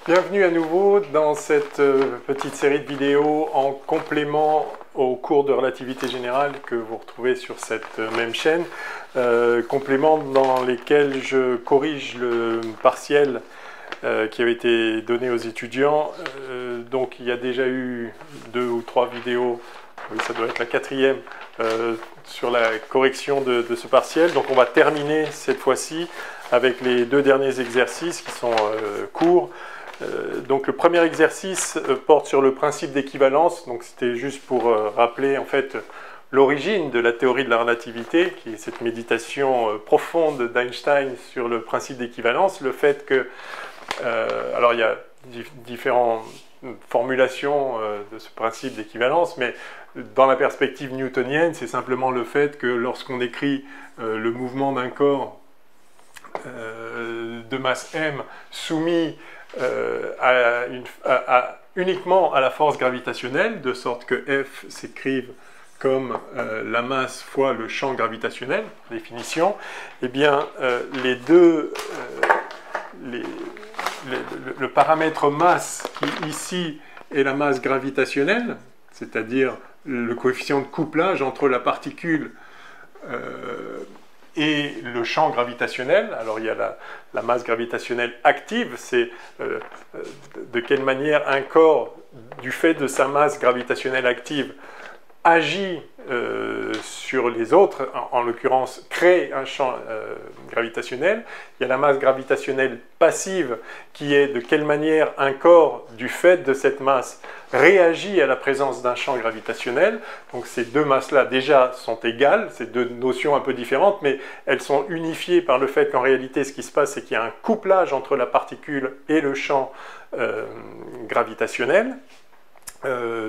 Bienvenue à nouveau dans cette petite série de vidéos en complément au cours de relativité générale que vous retrouvez sur cette même chaîne. Compléments dans lesquels je corrige le partiel qui avait été donné aux étudiants. Donc il y a déjà eu 2 ou 3 vidéos, oui, ça doit être la 4e, sur la correction de ce partiel. Donc on va terminer cette fois-ci avec les 2 derniers exercices qui sont courts. Donc le premier exercice porte sur le principe d'équivalence. Donc c'était juste pour rappeler en fait l'origine de la théorie de la relativité, qui est cette méditation profonde d'Einstein sur le principe d'équivalence. Le fait que, alors il y a différentes formulations de ce principe d'équivalence, mais dans la perspective newtonienne, c'est simplement le fait que lorsqu'on écrit le mouvement d'un corps de masse m soumis uniquement à la force gravitationnelle, de sorte que F s'écrive comme la masse fois le champ gravitationnel, définition, eh bien le paramètre masse qui ici est la masse gravitationnelle, c'est-à-dire le coefficient de couplage entre la particule et le champ gravitationnel. Alors il y a la masse gravitationnelle active, c'est de quelle manière un corps, du fait de sa masse gravitationnelle active, agit sur les autres, en l'occurrence crée un champ gravitationnel. Il y a la masse gravitationnelle passive qui est de quelle manière un corps, du fait de cette masse, réagit à la présence d'un champ gravitationnel. Donc ces deux masses-là déjà sont égales, ces deux notions un peu différentes, mais elles sont unifiées par le fait qu'en réalité ce qui se passe, c'est qu'il y a un couplage entre la particule et le champ gravitationnel.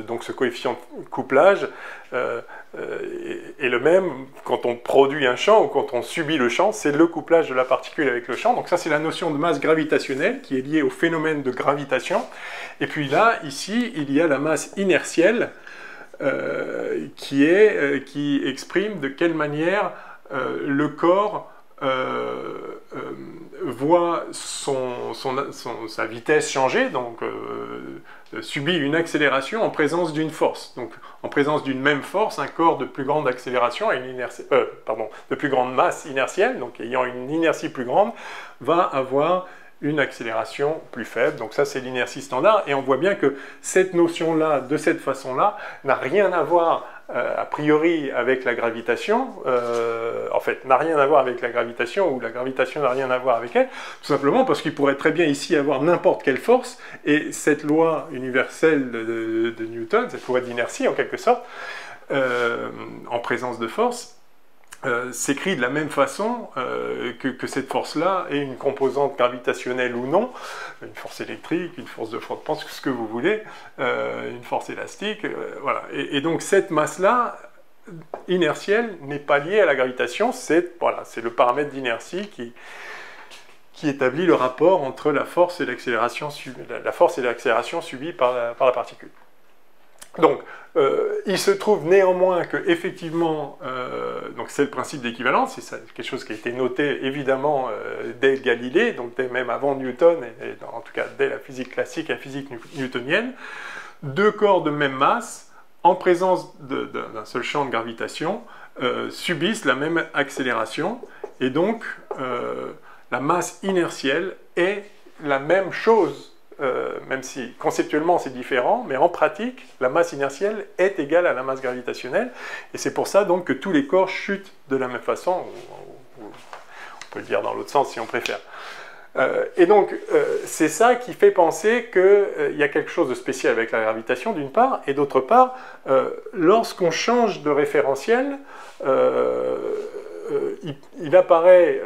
Donc ce coefficient de couplage est le même quand on produit un champ ou quand on subit le champ, c'est le couplage de la particule avec le champ. Donc ça c'est la notion de masse gravitationnelle qui est liée au phénomène de gravitation. Et puis là, ici, il y a la masse inertielle qui exprime de quelle manière le corps voit sa vitesse changer, donc subit une accélération en présence d'une force. Donc en présence d'une même force, un corps de plus grande accélération a de plus grande masse inertielle, donc ayant une inertie plus grande, va avoir une accélération plus faible. Donc ça c'est l'inertie standard, et on voit bien que cette notion-là, de cette façon-là, n'a rien à voir a priori avec la gravitation, en fait n'a rien à voir avec la gravitation, ou la gravitation n'a rien à voir avec elle, tout simplement parce qu'il pourrait très bien ici avoir n'importe quelle force, et cette loi universelle de Newton, cette loi d'inertie en quelque sorte, en présence de force, s'écrit de la même façon que cette force-là est une composante gravitationnelle ou non, une force électrique, une force de frottement, ce que vous voulez, une force élastique, voilà. Et donc cette masse-là, inertielle, n'est pas liée à la gravitation, c'est le paramètre d'inertie qui établit le rapport entre la force et l'accélération subie par la particule. Donc, il se trouve néanmoins que effectivement, donc c'est le principe d'équivalence, c'est quelque chose qui a été noté évidemment dès Galilée, donc même avant Newton, et en tout cas dès la physique classique et la physique newtonienne. 2 corps de même masse, en présence d'un seul champ de gravitation, subissent la même accélération, et donc la masse inertielle est la même chose. Même si conceptuellement c'est différent, mais en pratique, la masse inertielle est égale à la masse gravitationnelle, et c'est pour ça donc que tous les corps chutent de la même façon, ou on peut le dire dans l'autre sens si on préfère. Et donc c'est ça qui fait penser qu'il y a quelque chose de spécial avec la gravitation d'une part, et d'autre part, lorsqu'on change de référentiel, il apparaît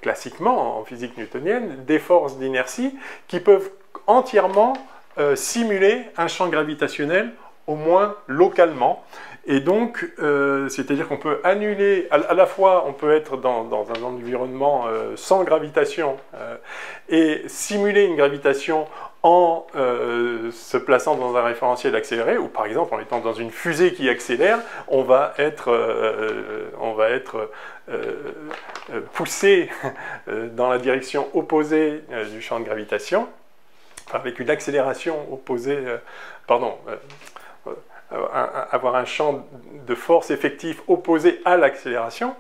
classiquement en physique newtonienne des forces d'inertie qui peuvent entièrement simuler un champ gravitationnel, au moins localement. Et donc, c'est-à-dire qu'on peut annuler, à la fois on peut être dans un environnement sans gravitation et simuler une gravitation en se plaçant dans un référentiel accéléré, ou par exemple en étant dans une fusée qui accélère, on va être poussé dans la direction opposée du champ de gravitation, avec une accélération opposée, avoir un champ de force effectif opposé à l'accélération.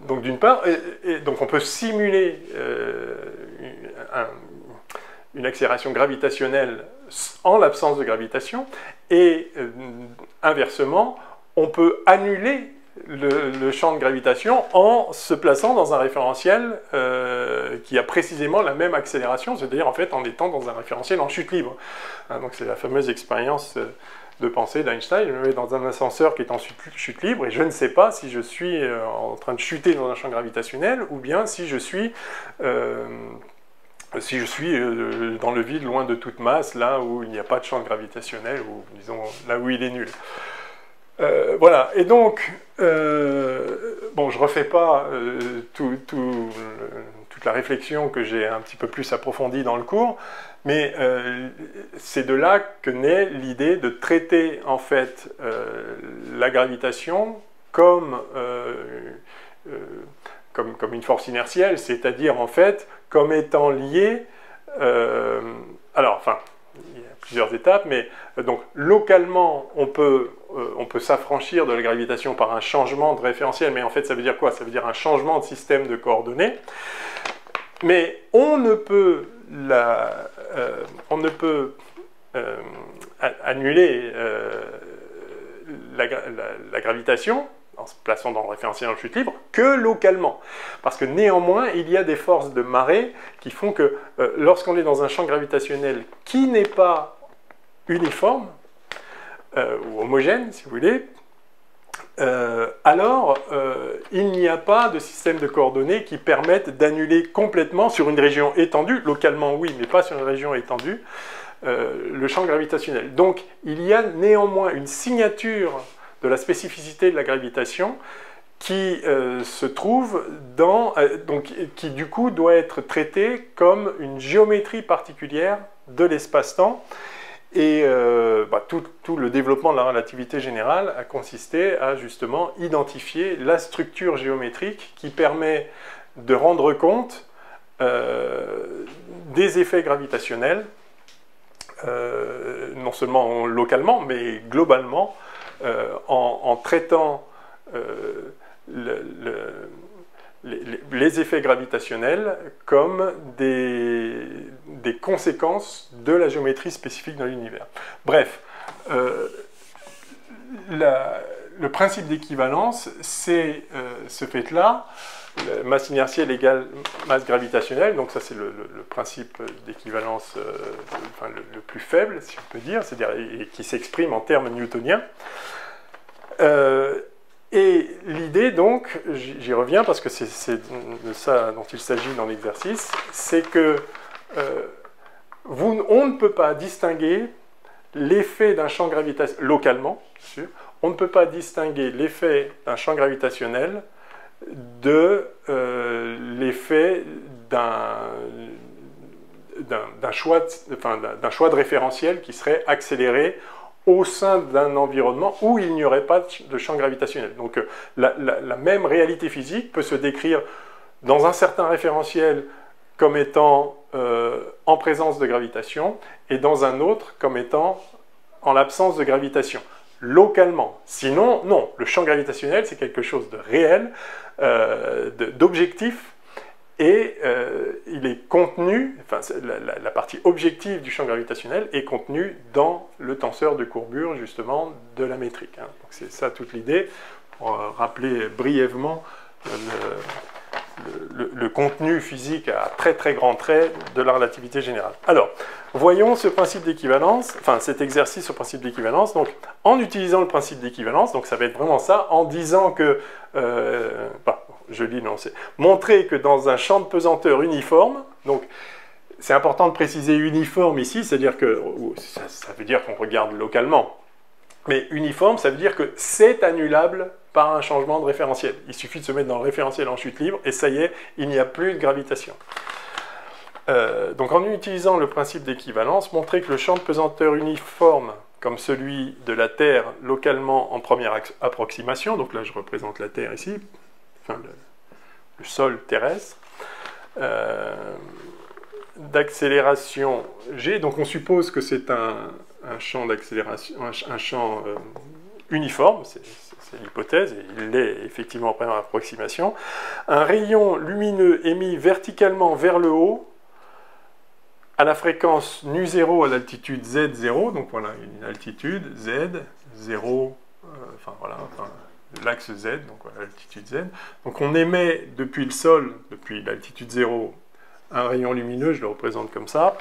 Donc d'une part, et donc on peut simuler une accélération gravitationnelle en l'absence de gravitation, et inversement, on peut annuler le champ de gravitation en se plaçant dans un référentiel qui a précisément la même accélération, c'est-à-dire en fait en étant dans un référentiel en chute libre. Hein, donc c'est la fameuse expérience de pensée d'Einstein. Je me mets dans un ascenseur qui est en chute libre et je ne sais pas si je suis en train de chuter dans un champ gravitationnel ou bien si je suis dans le vide, loin de toute masse, là où il n'y a pas de champ gravitationnel, ou disons là où il est nul. Voilà, et donc, bon, je ne refais pas toute la réflexion que j'ai un petit peu plus approfondie dans le cours, mais c'est de là que naît l'idée de traiter en fait la gravitation comme une force inertielle, c'est-à-dire en fait comme étant liée, alors enfin, il y a plusieurs étapes, mais donc localement on peut s'affranchir de la gravitation par un changement de référentiel, mais en fait ça veut dire quoi? Ça veut dire un changement de système de coordonnées, mais on ne peut annuler la gravitation en se plaçant dans le référentiel en chute libre, que localement. Parce que néanmoins, il y a des forces de marée qui font que lorsqu'on est dans un champ gravitationnel qui n'est pas uniforme, ou homogène, si vous voulez, alors il n'y a pas de système de coordonnées qui permettent d'annuler complètement sur une région étendue, localement oui, mais pas sur une région étendue, le champ gravitationnel. Donc il y a néanmoins une signature de la spécificité de la gravitation qui se trouve dans, qui du coup doit être traitée comme une géométrie particulière de l'espace-temps. Et tout le développement de la relativité générale a consisté à justement identifier la structure géométrique qui permet de rendre compte des effets gravitationnels, non seulement localement, mais globalement, en traitant les effets gravitationnels comme des conséquences de la géométrie spécifique dans l'univers. Bref, le principe d'équivalence, c'est ce fait-là, masse inertielle égale masse gravitationnelle, donc ça c'est le principe d'équivalence le plus faible, si on peut dire, c'est-à-dire qui s'exprime en termes newtoniens. Et l'idée donc, j'y reviens parce que c'est de ça dont il s'agit dans l'exercice, c'est que on ne peut pas distinguer l'effet d'un champ gravitationnel, localement, bien sûr, on ne peut pas distinguer l'effet d'un champ gravitationnel de l'effet d'un choix de référentiel qui serait accéléré au sein d'un environnement où il n'y aurait pas de champ gravitationnel. Donc la même réalité physique peut se décrire dans un certain référentiel comme étant en présence de gravitation et dans un autre comme étant en l'absence de gravitation, localement. Sinon, non, le champ gravitationnel c'est quelque chose de réel, d'objectif, et il est contenu, enfin la partie objective du champ gravitationnel est contenue dans le tenseur de courbure justement de la métrique. Hein. Donc c'est ça toute l'idée, pour rappeler brièvement le contenu physique à très très grands traits de la relativité générale. Alors, voyons ce principe d'équivalence, enfin cet exercice sur le principe d'équivalence, donc en utilisant le principe d'équivalence, donc ça va être vraiment ça, en disant que, je lis, non, c'est montrer que dans un champ de pesanteur uniforme, donc c'est important de préciser uniforme ici, c'est-à-dire que, ça veut dire qu'on regarde localement, mais uniforme, ça veut dire que c'est annulable par un changement de référentiel. Il suffit de se mettre dans le référentiel en chute libre, et ça y est, il n'y a plus de gravitation. Donc en utilisant le principe d'équivalence, montrer que le champ de pesanteur uniforme, comme celui de la Terre localement en première approximation, donc là je représente la Terre ici, enfin le sol terrestre, d'accélération G, donc on suppose que c'est un champ d'accélération, un champ uniforme, c'est l'hypothèse, et il l'est effectivement après l'approximation. Un rayon lumineux émis verticalement vers le haut, à la fréquence nu0 à l'altitude z0, donc voilà une altitude z, 0, l'axe z, donc voilà, l'altitude z. Donc on émet depuis le sol, depuis l'altitude 0, un rayon lumineux, je le représente comme ça,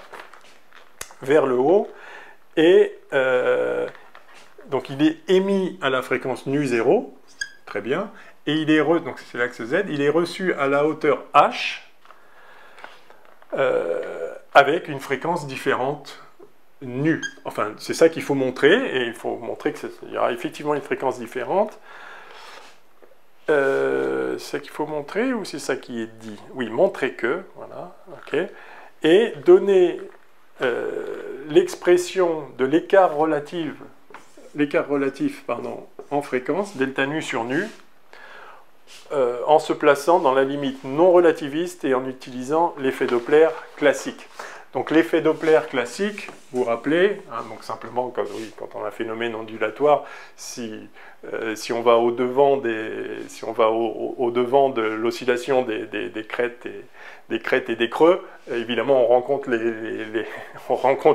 vers le haut, et donc il est émis à la fréquence nu0, très bien, et il est donc c'est l'axe z, il est reçu à la hauteur h, avec une fréquence différente nu. Enfin, c'est ça qu'il faut montrer, et il faut montrer qu'il y aura effectivement une fréquence différente. C'est ça qu'il faut montrer, ou c'est ça qui est dit? Oui, montrer que, voilà, ok. Et donner l'expression de l'écart relatif, en fréquence, delta nu sur nu, en se plaçant dans la limite non relativiste et en utilisant l'effet Doppler classique. Donc l'effet Doppler classique, vous vous rappelez, hein, donc simplement quand on a un phénomène ondulatoire, si on va au-devant de l'oscillation des crêtes et des creux, évidemment on rencontre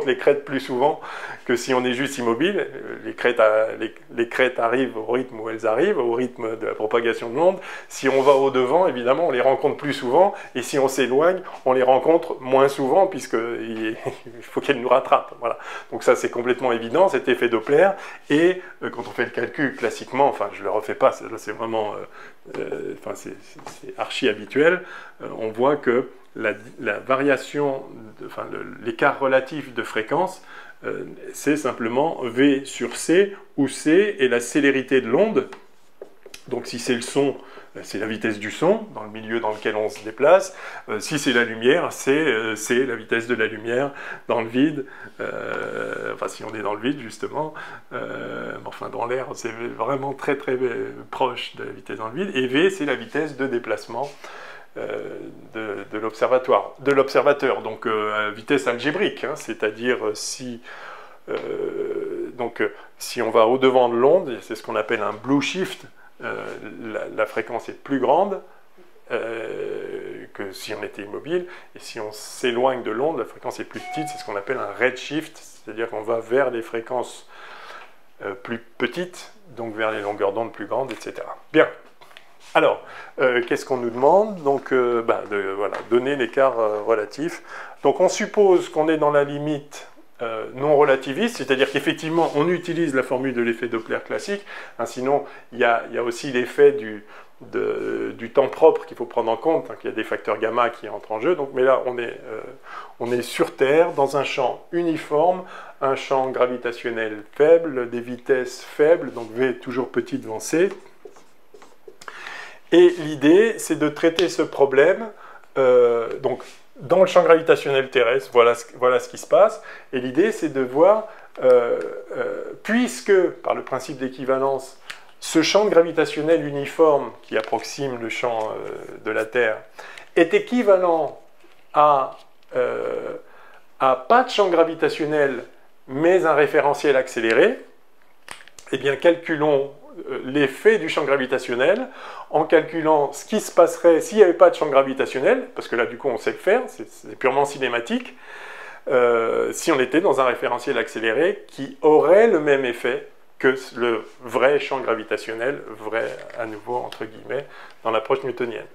les crêtes plus souvent que si on est juste immobile. Les crêtes arrivent au rythme où elles arrivent, au rythme de la propagation de l'onde. Si on va au-devant, évidemment on les rencontre plus souvent, et si on s'éloigne, on les rencontre moins souvent, puisqu'il faut qu'elles nous rattrapent. Voilà. Donc ça c'est complètement évident, cet effet Doppler, et quand on fait le calcul classiquement, enfin je ne le refais pas, c'est vraiment c'est archi habituel, on voit que la variation, l'écart relatif de fréquence, c'est simplement V sur C, où C est la célérité de l'onde. Donc si c'est le son, c'est la vitesse du son, dans le milieu dans lequel on se déplace. Si c'est la lumière, c'est la vitesse de la lumière dans le vide. Enfin, si on est dans le vide, justement. Enfin, dans l'air, c'est vraiment très très proche de la vitesse dans le vide. Et V, c'est la vitesse de déplacement de l'observateur. Donc, à vitesse algébrique, hein, c'est-à-dire si on va au-devant de l'onde, c'est ce qu'on appelle un blue shift, la fréquence est plus grande que si on était immobile, et si on s'éloigne de l'onde, la fréquence est plus petite, c'est ce qu'on appelle un redshift, c'est-à-dire qu'on va vers des fréquences plus petites, donc vers les longueurs d'onde plus grandes, etc. Bien. Alors, qu'est-ce qu'on nous demande? Donc, donner l'écart relatif. Donc, on suppose qu'on est dans la limite non relativiste, c'est-à-dire qu'effectivement, on utilise la formule de l'effet Doppler classique, hein, sinon, il y a aussi l'effet du temps propre qu'il faut prendre en compte, hein, qu'il y a des facteurs gamma qui entrent en jeu. Donc, mais là, on est sur Terre, dans un champ uniforme, un champ gravitationnel faible, des vitesses faibles, donc V toujours petit devant C. Et l'idée, c'est de traiter ce problème, donc dans le champ gravitationnel terrestre, voilà ce qui se passe, et l'idée, c'est de voir, puisque, par le principe d'équivalence, ce champ gravitationnel uniforme qui approxime le champ de la Terre est équivalent à pas de champ gravitationnel, mais un référentiel accéléré, eh bien, calculons l'effet du champ gravitationnel en calculant ce qui se passerait s'il n'y avait pas de champ gravitationnel, parce que là, du coup, on sait le faire, c'est purement cinématique, si on était dans un référentiel accéléré qui aurait le même effet que le vrai champ gravitationnel, vrai à nouveau, entre guillemets, dans l'approche newtonienne.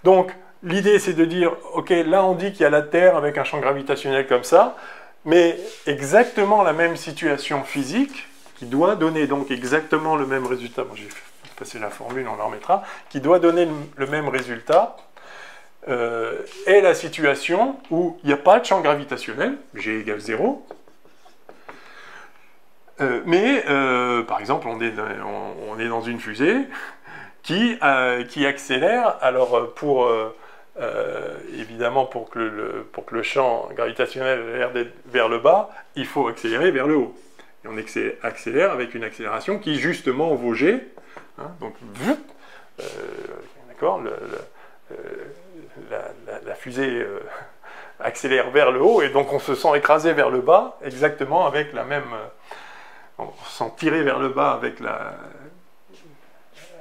Donc, l'idée, c'est de dire, ok, là, on dit qu'il y a la Terre avec un champ gravitationnel comme ça, mais exactement la même situation physique, qui doit donner donc exactement le même résultat, bon, j'ai passé la formule, on la remettra, qui doit donner le même résultat, est la situation où il n'y a pas de champ gravitationnel, G égale 0, mais par exemple, on est dans une fusée qui accélère, alors évidemment, pour que le champ gravitationnel ait l'air d'être vers le bas, il faut accélérer vers le haut. Et on accélère avec une accélération qui, justement, vaut G. Hein, donc, d'accord, la fusée accélère vers le haut, et donc on se sent écrasé vers le bas, exactement avec la même... on se sent tiré vers le bas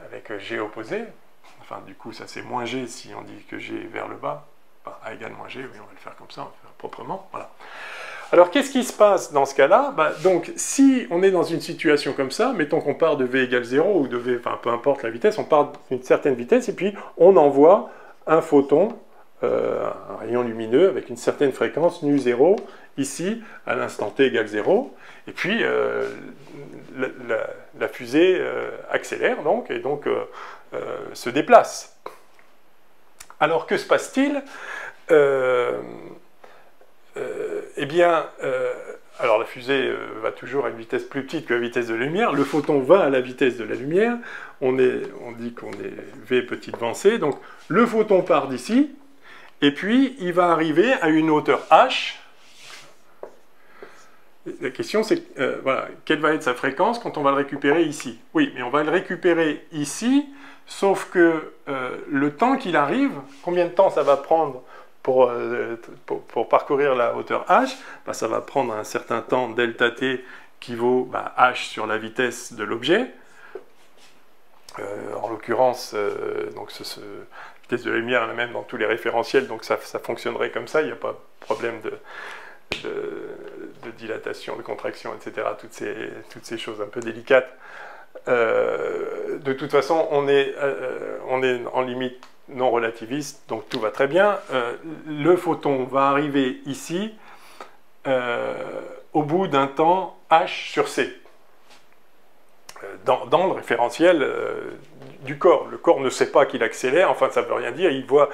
avec G opposé. Enfin, du coup, ça c'est moins G si on dit que G est vers le bas. Enfin, A égale moins G, oui, on va le faire comme ça, on va le faire proprement. Voilà. Alors, qu'est-ce qui se passe dans ce cas-là? Donc, si on est dans une situation comme ça, mettons qu'on part de V égale 0, ou de V, enfin, peu importe la vitesse, on part d'une certaine vitesse, et puis on envoie un photon, un rayon lumineux, avec une certaine fréquence, nu0, ici, à l'instant t égale 0, et puis la fusée accélère, donc, et donc se déplace. Alors, que se passe-t-il? Eh bien, alors la fusée va toujours à une vitesse plus petite que la vitesse de la lumière. Le photon va à la vitesse de la lumière. On dit qu'on est v petite vent c. Donc le photon part d'ici, et puis il va arriver à une hauteur h. La question c'est, voilà, quelle va être sa fréquence quand on va le récupérer ici? Oui, mais on va le récupérer ici, sauf que le temps qu'il arrive, combien de temps ça va prendre pour parcourir la hauteur h? Ça va prendre un certain temps delta t qui vaut h sur la vitesse de l'objet. En l'occurrence, donc la vitesse de la lumière est la même dans tous les référentiels, donc ça fonctionnerait comme ça, il n'y a pas de problème de dilatation, de contraction, etc. Toutes ces choses un peu délicates. De toute façon, on est en limite non relativiste, donc tout va très bien. Le photon va arriver ici au bout d'un temps h sur c. Dans le référentiel du corps. Le corps ne sait pas qu'il accélère, enfin ça ne veut rien dire, il voit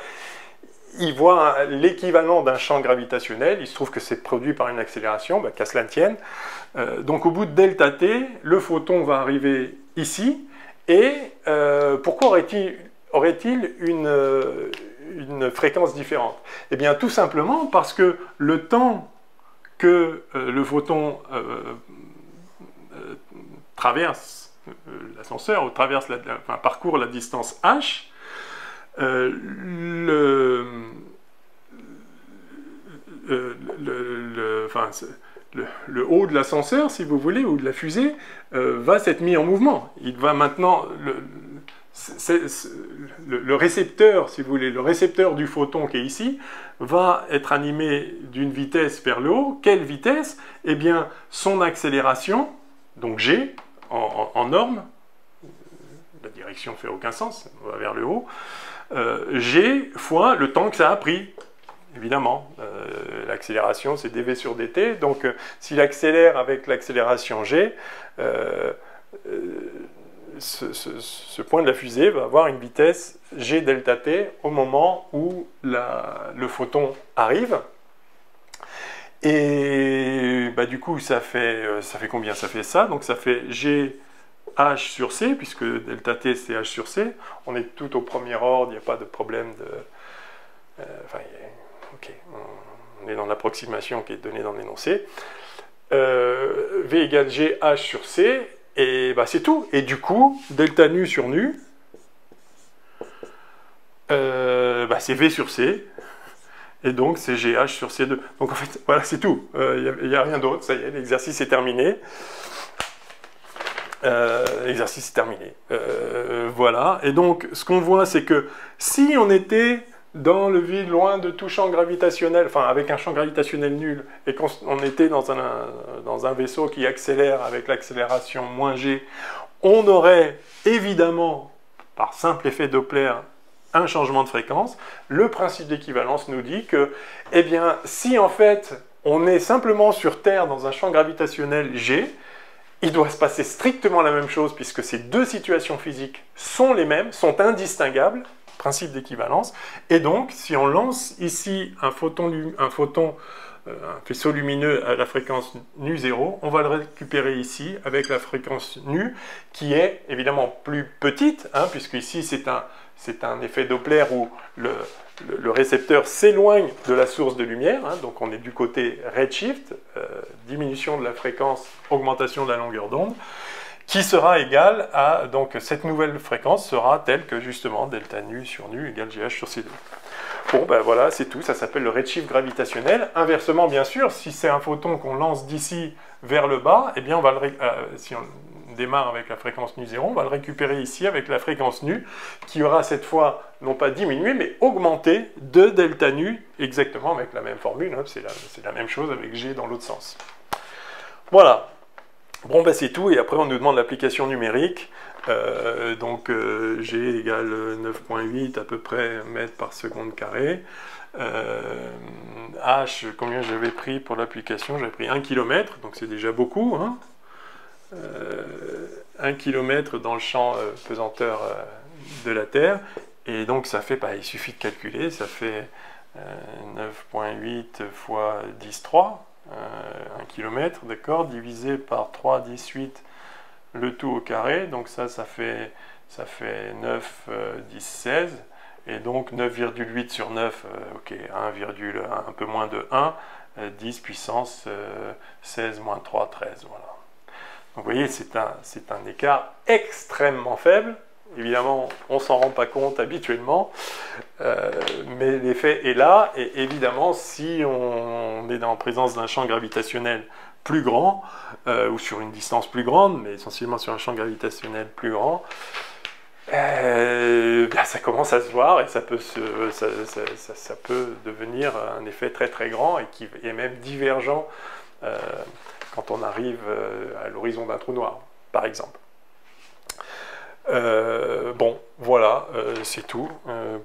l'équivalent d'un champ gravitationnel, il se trouve que c'est produit par une accélération, qu'à cela ne tienne. Donc au bout de delta t, le photon va arriver ici, et pourquoi aurait-il une fréquence différente? Eh bien tout simplement parce que le temps que le photon traverse l'ascenseur, ou parcourt la distance h, le haut de l'ascenseur, si vous voulez, ou de la fusée, va s'être mis en mouvement. Il va maintenant... Le récepteur, si vous voulez, le récepteur du photon qui est ici, va être animé d'une vitesse vers le haut. Quelle vitesse? Eh bien, son accélération, donc g, en norme, la direction ne fait aucun sens, on va vers le haut, g fois le temps que ça a pris. Évidemment, l'accélération c'est dv sur dt, donc s'il accélère avec l'accélération g, ce point de la fusée va avoir une vitesse g delta t au moment où le photon arrive. Et du coup, ça fait combien? Ça fait ça, donc ça fait g h sur c, puisque delta t c'est h sur c. On est tout au premier ordre, il n'y a pas de problème de... ok, on est dans l'approximation qui est donnée dans l'énoncé. V égale g h sur c, et c'est tout. Et du coup, delta nu sur nu, c'est v sur c, et donc c'est gh sur c2. Donc en fait, voilà, c'est tout. Il n'y a rien d'autre, ça y est, l'exercice est terminé. L'exercice est terminé. Voilà, et donc ce qu'on voit, c'est que si on était dans le vide, loin de tout champ gravitationnel, enfin avec un champ gravitationnel nul, et qu'on était dans un vaisseau qui accélère avec l'accélération moins g, on aurait évidemment, par simple effet Doppler, un changement de fréquence. Le principe d'équivalence nous dit que, eh bien, si en fait on est simplement sur Terre dans un champ gravitationnel g, il doit se passer strictement la même chose, puisque ces deux situations physiques sont les mêmes, sont indistinguables, principe d'équivalence, et donc si on lance ici un faisceau lumineux à la fréquence nu0, on va le récupérer ici avec la fréquence nu, qui est évidemment plus petite, puisque ici c'est un effet Doppler où le récepteur s'éloigne de la source de lumière, donc on est du côté redshift, diminution de la fréquence, augmentation de la longueur d'onde, qui sera égale à, donc cette nouvelle fréquence sera telle que justement delta nu sur nu égale gh sur c2. Bon, ben voilà, c'est tout, ça s'appelle le redshift gravitationnel. Inversement, bien sûr, si c'est un photon qu'on lance d'ici vers le bas, eh bien, si on démarre avec la fréquence nu 0, on va le récupérer ici avec la fréquence nu, qui aura cette fois, non pas diminué, mais augmenté de delta nu, exactement avec la même formule, hein, c'est la même chose avec G dans l'autre sens. Voilà. Bon, ben c'est tout, et après on nous demande l'application numérique. G égale 9,8 à peu près mètres par seconde carré. H, combien j'avais pris pour l'application? J'avais pris 1 km, donc c'est déjà beaucoup. Hein. 1 km dans le champ pesanteur de la Terre. Et donc ça fait, il suffit de calculer, ça fait 9,8 fois 10,3. 1 km, d'accord, divisé par 3, 18, le tout au carré, donc ça fait 9, 10, 16, et donc 9,8 sur 9, ok, 1, un peu moins de 1, 10 puissance 16 moins 3, 13, voilà. Donc vous voyez, c'est un écart extrêmement faible. Évidemment, on ne s'en rend pas compte habituellement, mais l'effet est là, et évidemment, si on est en présence d'un champ gravitationnel plus grand, ou sur une distance plus grande, mais essentiellement sur un champ gravitationnel plus grand, ça commence à se voir, et ça peut devenir un effet très très grand, et qui est même divergent quand on arrive à l'horizon d'un trou noir, par exemple. Bon, voilà, c'est tout.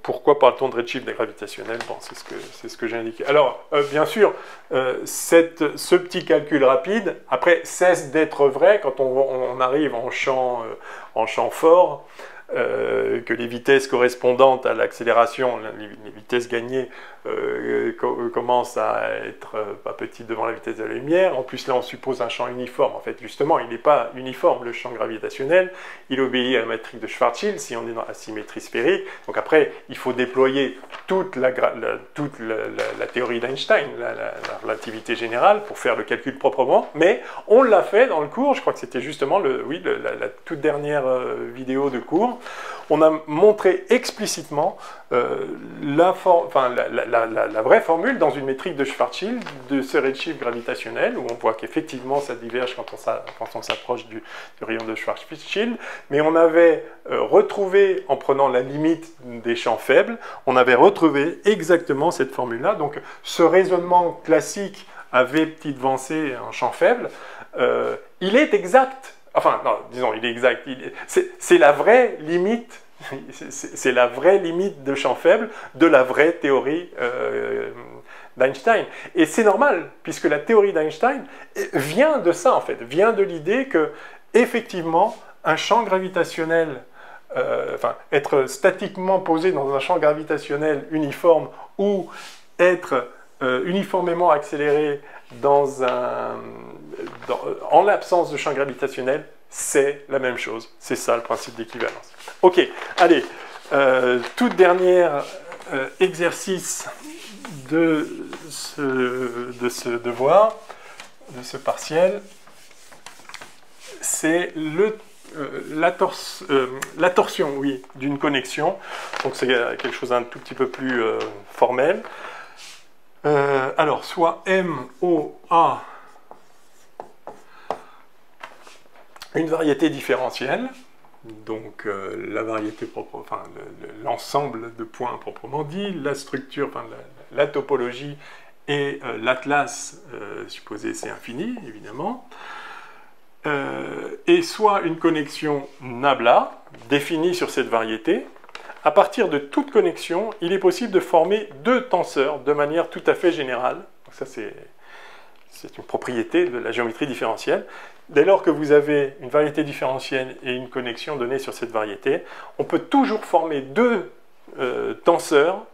Pourquoi parle-t-on de redshift gravitationnel? Bon, c'est ce que j'ai indiqué. Alors, bien sûr, ce petit calcul rapide, après, cesse d'être vrai quand on arrive en champ fort, que les vitesses correspondantes à l'accélération, les vitesses gagnées, commencent à être pas petites devant la vitesse de la lumière. En plus, là, on suppose un champ uniforme. En fait, justement, il n'est pas uniforme, le champ gravitationnel. Il obéit à la matrice de Schwarzschild, si on est dans la symétrie sphérique. Donc après, il faut déployer toute la théorie d'Einstein, la relativité générale, pour faire le calcul proprement. Mais on l'a fait dans le cours. Je crois que c'était justement la toute dernière vidéo de cours. On a montré explicitement la vraie formule dans une métrique de Schwarzschild de ce redshift gravitationnel, où on voit qu'effectivement ça diverge quand on s'approche du rayon de Schwarzschild, mais on avait retrouvé, en prenant la limite des champs faibles, on avait retrouvé exactement cette formule-là. Donc ce raisonnement classique à V petite v c en champ faible, il est exact. Enfin, non, disons, il est exact. C'est la vraie limite. C'est la vraie limite de champ faible de la vraie théorie d'Einstein. Et c'est normal, puisque la théorie d'Einstein vient de ça, en fait, vient de l'idée que, effectivement, un champ gravitationnel, être statiquement posé dans un champ gravitationnel uniforme ou être uniformément accéléré en l'absence de champ gravitationnel, c'est la même chose. C'est ça le principe d'équivalence. Ok, allez, tout dernier exercice de ce devoir, de ce partiel, c'est la torsion, oui, d'une connexion. Donc c'est quelque chose d'un tout petit peu plus formel. Alors, soit M, O, A, une variété différentielle, donc la variété propre, l'ensemble de points proprement dit, la structure, la topologie et l'atlas supposé c'est infini, évidemment, et soit une connexion Nabla, définie sur cette variété. À partir de toute connexion, il est possible de former deux tenseurs de manière tout à fait générale. Donc ça, c'est une propriété de la géométrie différentielle. Dès lors que vous avez une variété différentielle et une connexion donnée sur cette variété, on peut toujours former deux tenseurs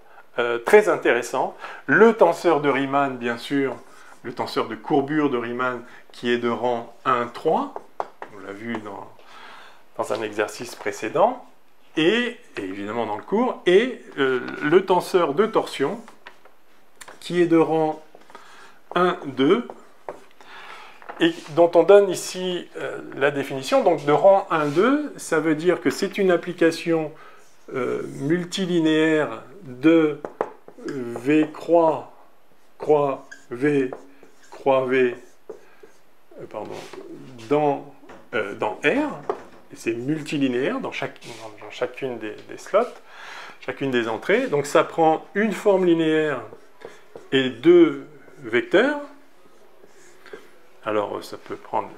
très intéressants. Le tenseur de Riemann, bien sûr, le tenseur de courbure de Riemann, qui est de rang 1, 3. On l'a vu dans un exercice précédent. Et évidemment dans le cours, et le tenseur de torsion, qui est de rang 1, 2, et dont on donne ici la définition. Donc de rang 1, 2, ça veut dire que c'est une application multilinéaire de V croix V dans R, et c'est multilinéaire dans chacune des slots, chacune des entrées. Donc ça prend une forme linéaire et deux vecteurs. Alors ça peut prendre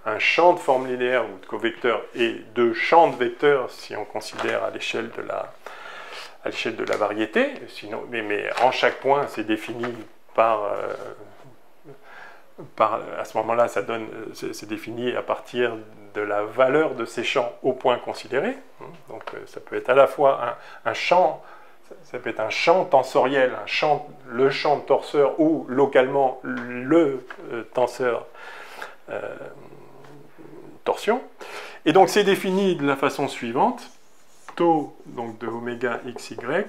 un champ de forme linéaire ou de covecteurs et deux champs de vecteurs si on considère à l'échelle de la variété. Sinon, mais en chaque point, c'est défini à ce moment-là, c'est défini à partir de la valeur de ces champs au point considéré. Donc ça peut être à la fois un champ, ça peut être un champ tensoriel, le champ de torseur ou localement le tenseur torsion. Et donc c'est défini de la façon suivante. Taux donc de oméga xy, je vais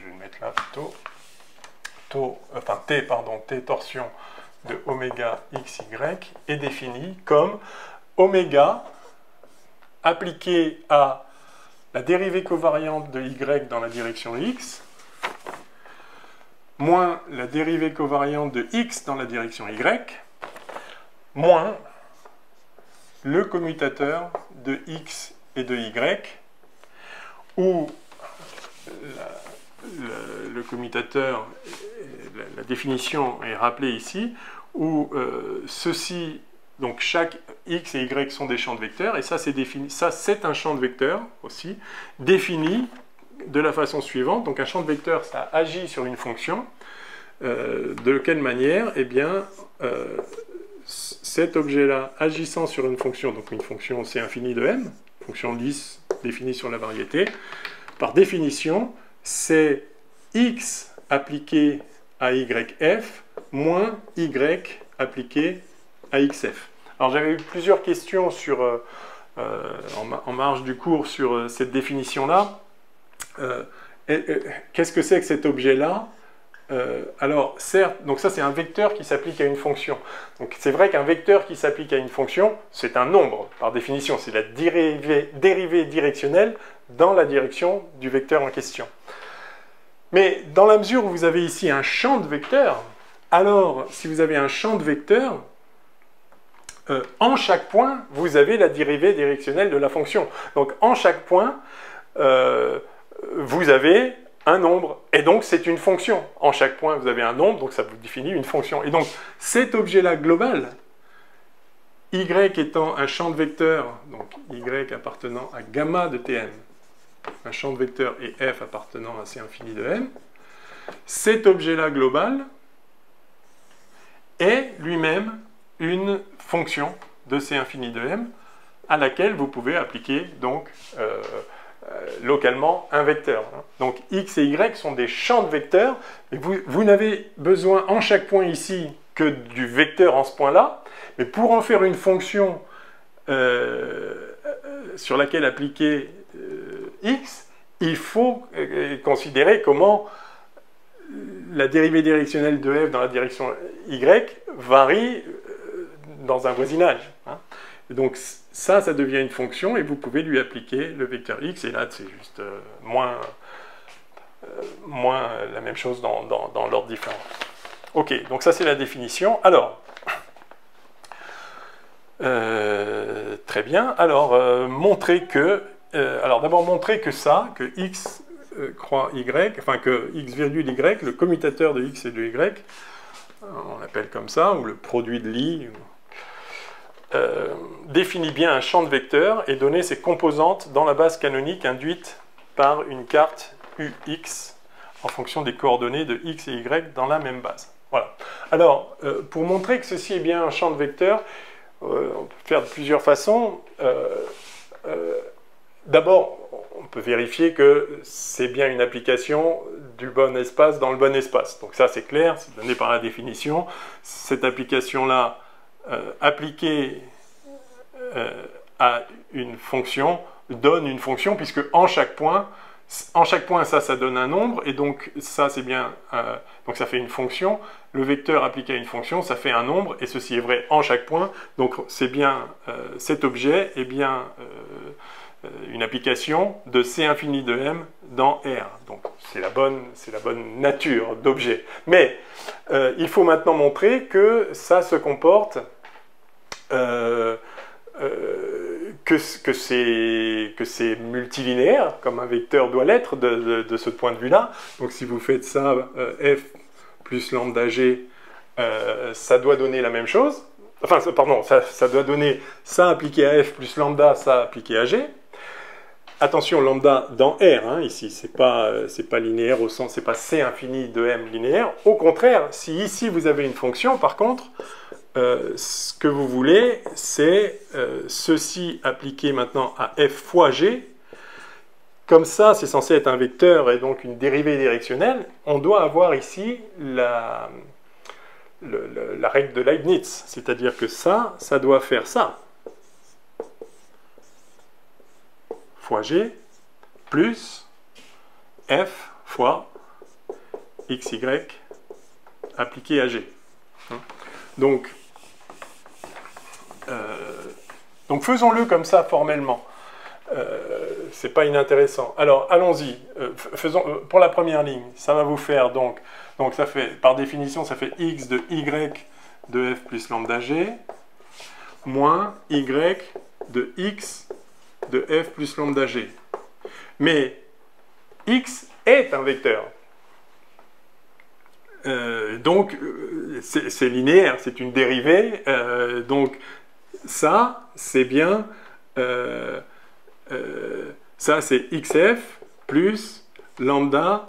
le mettre là plutôt, t torsion de oméga xy est défini comme oméga appliqué à la dérivée covariante de y dans la direction x moins la dérivée covariante de x dans la direction y moins le commutateur de x et de y, où le commutateur, la définition est rappelée ici, où ceci, donc chaque x et y sont des champs de vecteurs, et ça c'est un champ de vecteurs aussi, défini de la façon suivante. Donc un champ de vecteurs, ça agit sur une fonction, de quelle manière? Eh bien, cet objet-là, agissant sur une fonction, donc une fonction c infini de m, fonction lisse définie sur la variété, par définition, c'est x appliqué à yf moins y appliqué à xf. Alors j'avais eu plusieurs questions en marge du cours sur cette définition-là. Qu'est-ce que c'est que cet objet-là? Alors certes, donc ça c'est un vecteur qui s'applique à une fonction. Donc c'est vrai qu'un vecteur qui s'applique à une fonction, c'est un nombre par définition, c'est la dérivée directionnelle dans la direction du vecteur en question. Mais dans la mesure où vous avez ici un champ de vecteurs, alors si vous avez un champ de vecteurs, en chaque point, vous avez la dérivée directionnelle de la fonction. Donc en chaque point, vous avez un nombre, et donc c'est une fonction. En chaque point, vous avez un nombre, donc ça vous définit une fonction. Et donc cet objet-là global, y étant un champ de vecteurs, donc y appartenant à gamma de Tm, un champ de vecteurs et f appartenant à c infini de m, cet objet-là global est lui-même une fonction de c infini de m à laquelle vous pouvez appliquer donc localement un vecteur. Donc x et y sont des champs de vecteurs, et vous n'avez besoin en chaque point ici que du vecteur en ce point-là, mais pour en faire une fonction sur laquelle appliquer x, il faut considérer comment la dérivée directionnelle de f dans la direction y varie dans un voisinage. Et donc ça devient une fonction et vous pouvez lui appliquer le vecteur x, et là c'est juste moins la même chose dans l'ordre différent. Ok, donc ça c'est la définition. Alors, très bien. Alors, d'abord montrer que x croix y, enfin que x virgule y, le commutateur de x et de y, on l'appelle comme ça, ou le produit de Lie, définit bien un champ de vecteurs et donner ses composantes dans la base canonique induite par une carte ux en fonction des coordonnées de x et y dans la même base. Voilà. Alors, pour montrer que ceci est bien un champ de vecteurs, on peut faire de plusieurs façons. D'abord, on peut vérifier que c'est bien une application du bon espace dans le bon espace. Donc ça, c'est clair, c'est donné par la définition. Cette application-là, appliquée à une fonction, donne une fonction, puisque en chaque point, ça donne un nombre, et donc ça, c'est bien, donc ça fait une fonction. Le vecteur appliqué à une fonction, ça fait un nombre, et ceci est vrai en chaque point. Donc c'est bien, cet objet est bien une application de C infini de M dans R. Donc c'est la bonne nature d'objet. Mais il faut maintenant montrer que ça se comporte, que c'est multilinéaire, comme un vecteur doit l'être de ce point de vue-là. Donc si vous faites ça, f plus lambda g, ça doit donner la même chose. Enfin, pardon, ça doit donner ça appliqué à f plus lambda, ça appliqué à g. Attention, lambda dans R, hein, ici, c'est pas linéaire au sens, c'est pas C infini de M linéaire. Au contraire, si ici vous avez une fonction, par contre, ce que vous voulez, c'est ceci appliqué maintenant à f fois g. Comme ça, c'est censé être un vecteur et donc une dérivée directionnelle. On doit avoir ici la règle de Leibniz, c'est-à-dire que ça doit faire ça. Fois g plus f fois xy appliqué à g. Donc faisons-le comme ça formellement. C'est pas inintéressant. Alors allons-y. Faisons pour la première ligne. Ça va vous faire donc ça fait par définition ça fait x de y de f plus lambda g moins y de x de f plus lambda g. Mais x est un vecteur. Donc c'est linéaire, c'est une dérivée. Donc ça, c'est bien... ça, c'est xf plus lambda,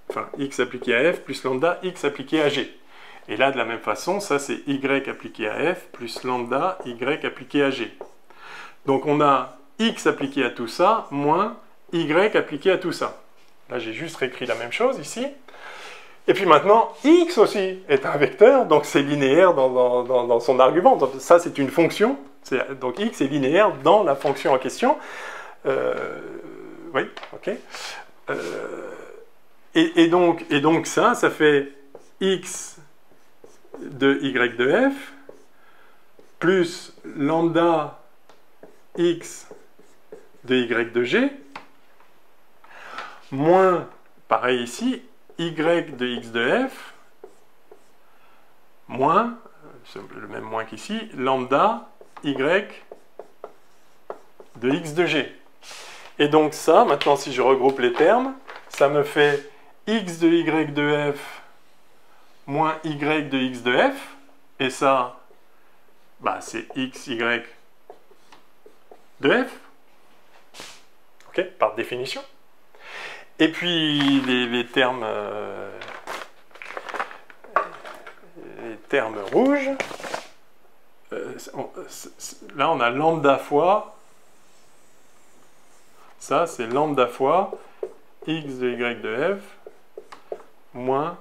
enfin x appliqué à f plus lambda x appliqué à g. Et là, de la même façon, ça, c'est y appliqué à f plus lambda y appliqué à g. Donc on a x appliqué à tout ça, moins y appliqué à tout ça. Là, j'ai juste réécrit la même chose ici. Et puis maintenant, x aussi est un vecteur, donc c'est linéaire dans son argument. Donc ça, c'est une fonction. Donc x est linéaire dans la fonction en question. Oui, ok. Et donc ça fait x de y de f plus lambda x de y de g moins, pareil ici, y de x de f moins, c'est le même moins qu'ici, lambda y de x de g. Et donc ça, maintenant si je regroupe les termes, ça me fait x de y de f moins y de x de f, et ça, bah, c'est x, y de f, ok, par définition. Et puis les termes rouges, là on a lambda fois, ça c'est lambda fois x de y de f moins,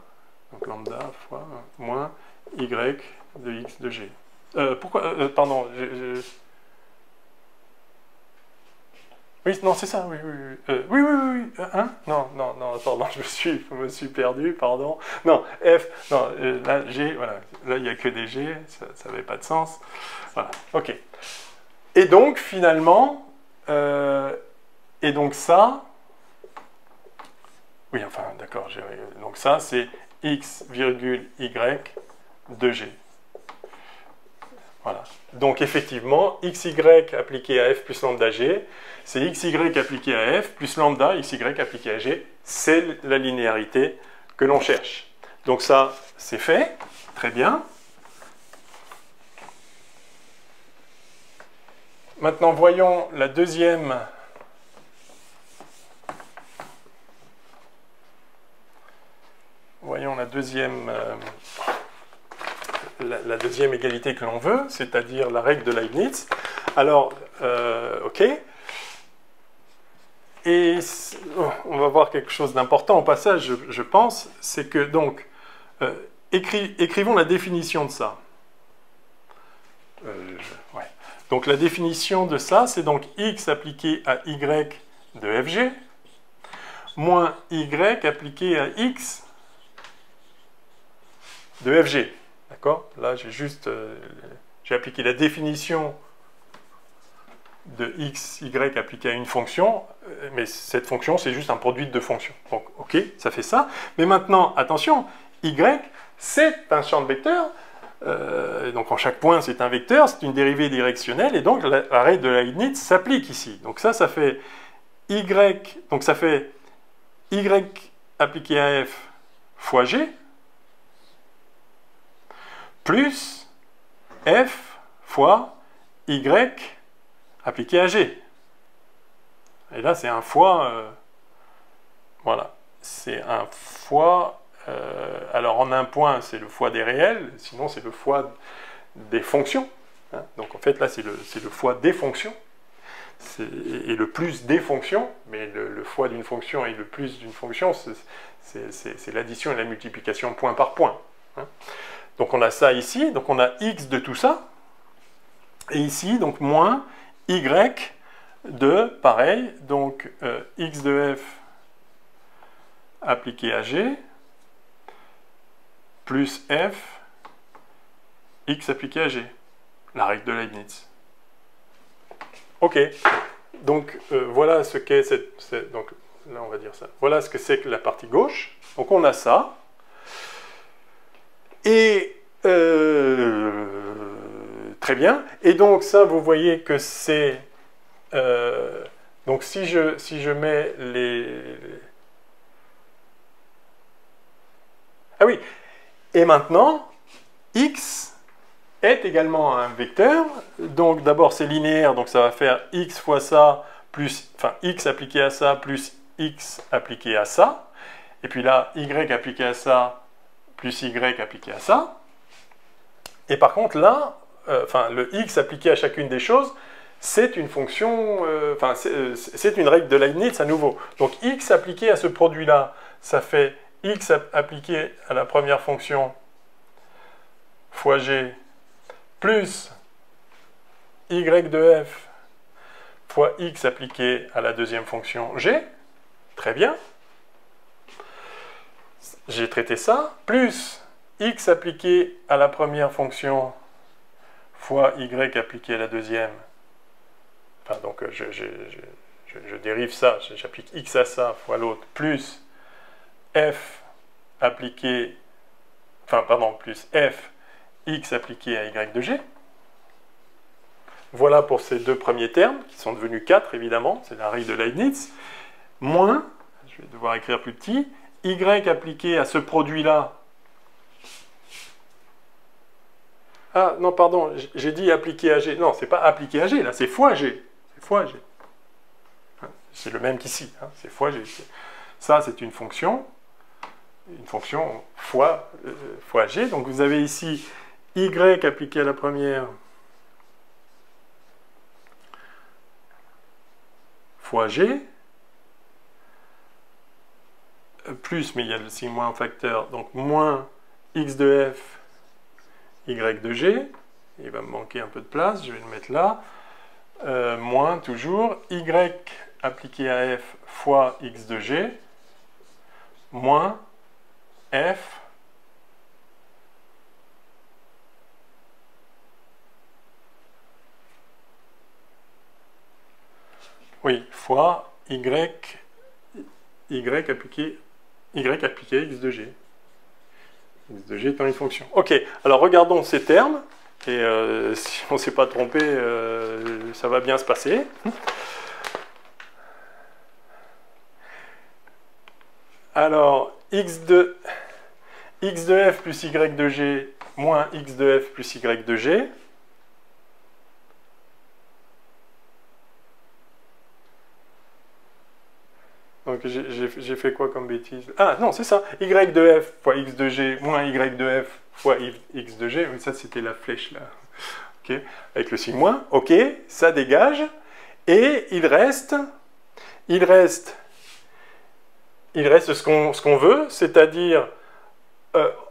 donc lambda fois moins y de x de g. Pourquoi, pardon, oui, non, c'est ça, oui. Hein? Non, pardon, je me suis perdu, pardon. Non, F, non, là, G, voilà, là, il n'y a que des G, ça n'avait pas de sens. Voilà, ok. Et donc, finalement, et donc ça, oui, enfin, d'accord, donc ça, c'est x, virgule, y de G. Voilà. Donc effectivement, xy appliqué à f plus lambda g, c'est xy appliqué à f plus lambda xy appliqué à g, c'est la linéarité que l'on cherche. Donc ça, c'est fait, très bien. Maintenant, voyons la deuxième la deuxième égalité que l'on veut, c'est-à-dire la règle de Leibniz. Alors, ok. Et on va voir quelque chose d'important au passage, je pense, c'est que donc, écrivons la définition de ça. Ouais. Donc la définition de ça, c'est donc x appliqué à y de fg, moins y appliqué à x de fg. D'accord? Là, j'ai appliqué la définition de x, y appliqué à une fonction, mais cette fonction, c'est juste un produit de deux fonctions. Donc, ok, ça fait ça. Mais maintenant, attention, y, c'est un champ de vecteurs. Donc, en chaque point, c'est un vecteur, c'est une dérivée directionnelle, et donc la règle de Leibniz s'applique ici. Donc, ça fait y, donc ça fait y appliqué à f fois g, plus f fois y appliqué à g. Et là, c'est un fois... voilà. C'est un fois... alors, en un point, c'est le fois des réels. Sinon, c'est le fois des fonctions. Hein. Donc, en fait, là, c'est le fois des fonctions. Et le plus des fonctions. Mais le fois d'une fonction et le plus d'une fonction, c'est l'addition et la multiplication point par point. Hein. Donc, on a ça ici. Donc, on a x de tout ça. Et ici, donc, moins y de, pareil, donc x de f appliqué à g, plus f, x appliqué à g, la règle de Leibniz. Ok, donc voilà ce qu'est donc là on va dire ça, voilà ce que c'est que la partie gauche, donc on a ça, et très bien, et donc ça vous voyez que c'est donc si je mets les... Ah oui, et maintenant, x est également un vecteur. Donc d'abord c'est linéaire, donc ça va faire x fois ça, plus, enfin x appliqué à ça, plus x appliqué à ça. Et puis là, y appliqué à ça, plus y appliqué à ça. Et par contre là, enfin le x appliqué à chacune des choses, c'est une fonction, enfin c'est une règle de Leibniz à nouveau. Donc x appliqué à ce produit-là, ça fait x appliqué à la première fonction fois g plus y de f fois x appliqué à la deuxième fonction g. Très bien. J'ai traité ça. Plus x appliqué à la première fonction fois y appliqué à la deuxième. Enfin, donc, je dérive ça, j'applique x à ça fois l'autre, plus f appliqué, enfin, pardon, plus f, x appliqué à y de g. Voilà pour ces deux premiers termes, qui sont devenus 4, évidemment, c'est la règle de Leibniz, moins, je vais devoir écrire plus petit, y appliqué à ce produit-là. Ah, non, pardon, j'ai dit appliqué à g. Non, c'est pas appliqué à g, là, c'est fois g. Fois g. C'est le même qu'ici, hein, c'est fois g. Ça, c'est une fonction fois g. Donc vous avez ici y appliqué à la première fois g, plus, mais il y a le signe moins en facteur, donc moins x de f, y de g. Il va me manquer un peu de place, je vais le mettre là. Moins toujours y appliqué à f fois x de g moins f fois y appliqué x de g. X de g étant une fonction. Ok, alors regardons ces termes. Et si on ne s'est pas trompé, ça va bien se passer. Alors, x de f plus y de g moins x de f plus y de g. Donc j'ai fait quoi comme bêtise? Ah non, c'est ça. Y de f fois x de g moins y de f fois x de g. Oui, ça c'était la flèche là. Okay. Avec le signe moins. Ok, ça dégage. Et il reste ce qu'on veut, c'est-à-dire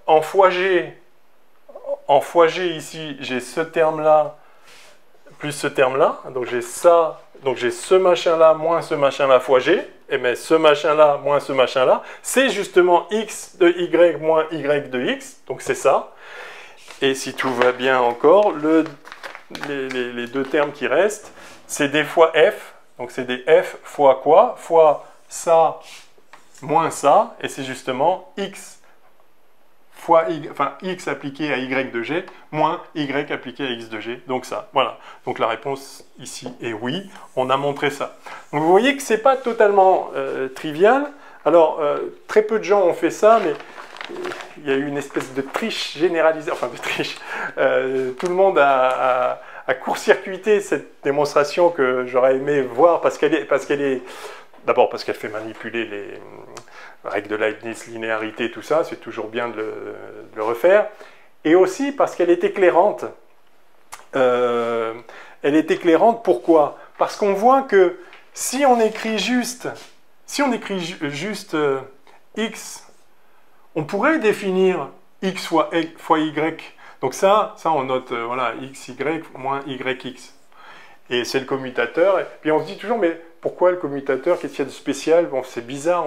en fois g ici, j'ai ce terme-là plus ce terme-là. Donc j'ai ça, donc j'ai ce machin-là moins ce machin-là fois g. Et bien ce machin-là moins ce machin-là, c'est justement x de y moins y de x. Donc c'est ça. Et si tout va bien encore, le les deux termes qui restent, c'est des fois f, donc c'est des f fois quoi? Fois ça moins ça, et c'est justement x fois y, enfin x appliqué à y de g moins y appliqué à x de g, donc ça, voilà. Donc la réponse ici est oui, on a montré ça. Donc vous voyez que c'est pas totalement trivial. Alors très peu de gens ont fait ça, mais il y a eu une espèce de triche généralisée, enfin de triche. Tout le monde a court-circuité cette démonstration que j'aurais aimé voir parce qu'elle est d'abord parce qu'elle fait manipuler les règles de Leibniz, linéarité, tout ça, c'est toujours bien de le refaire, et aussi parce qu'elle est éclairante. Elle est éclairante, pourquoi? Parce qu'on voit que si on écrit juste x, on pourrait définir x fois y. Donc ça on note, voilà, xy moins yx. Et c'est le commutateur. Et puis on se dit toujours, mais pourquoi le commutateur? Qu'est-ce qu'il y a de spécial? Bon, c'est bizarre,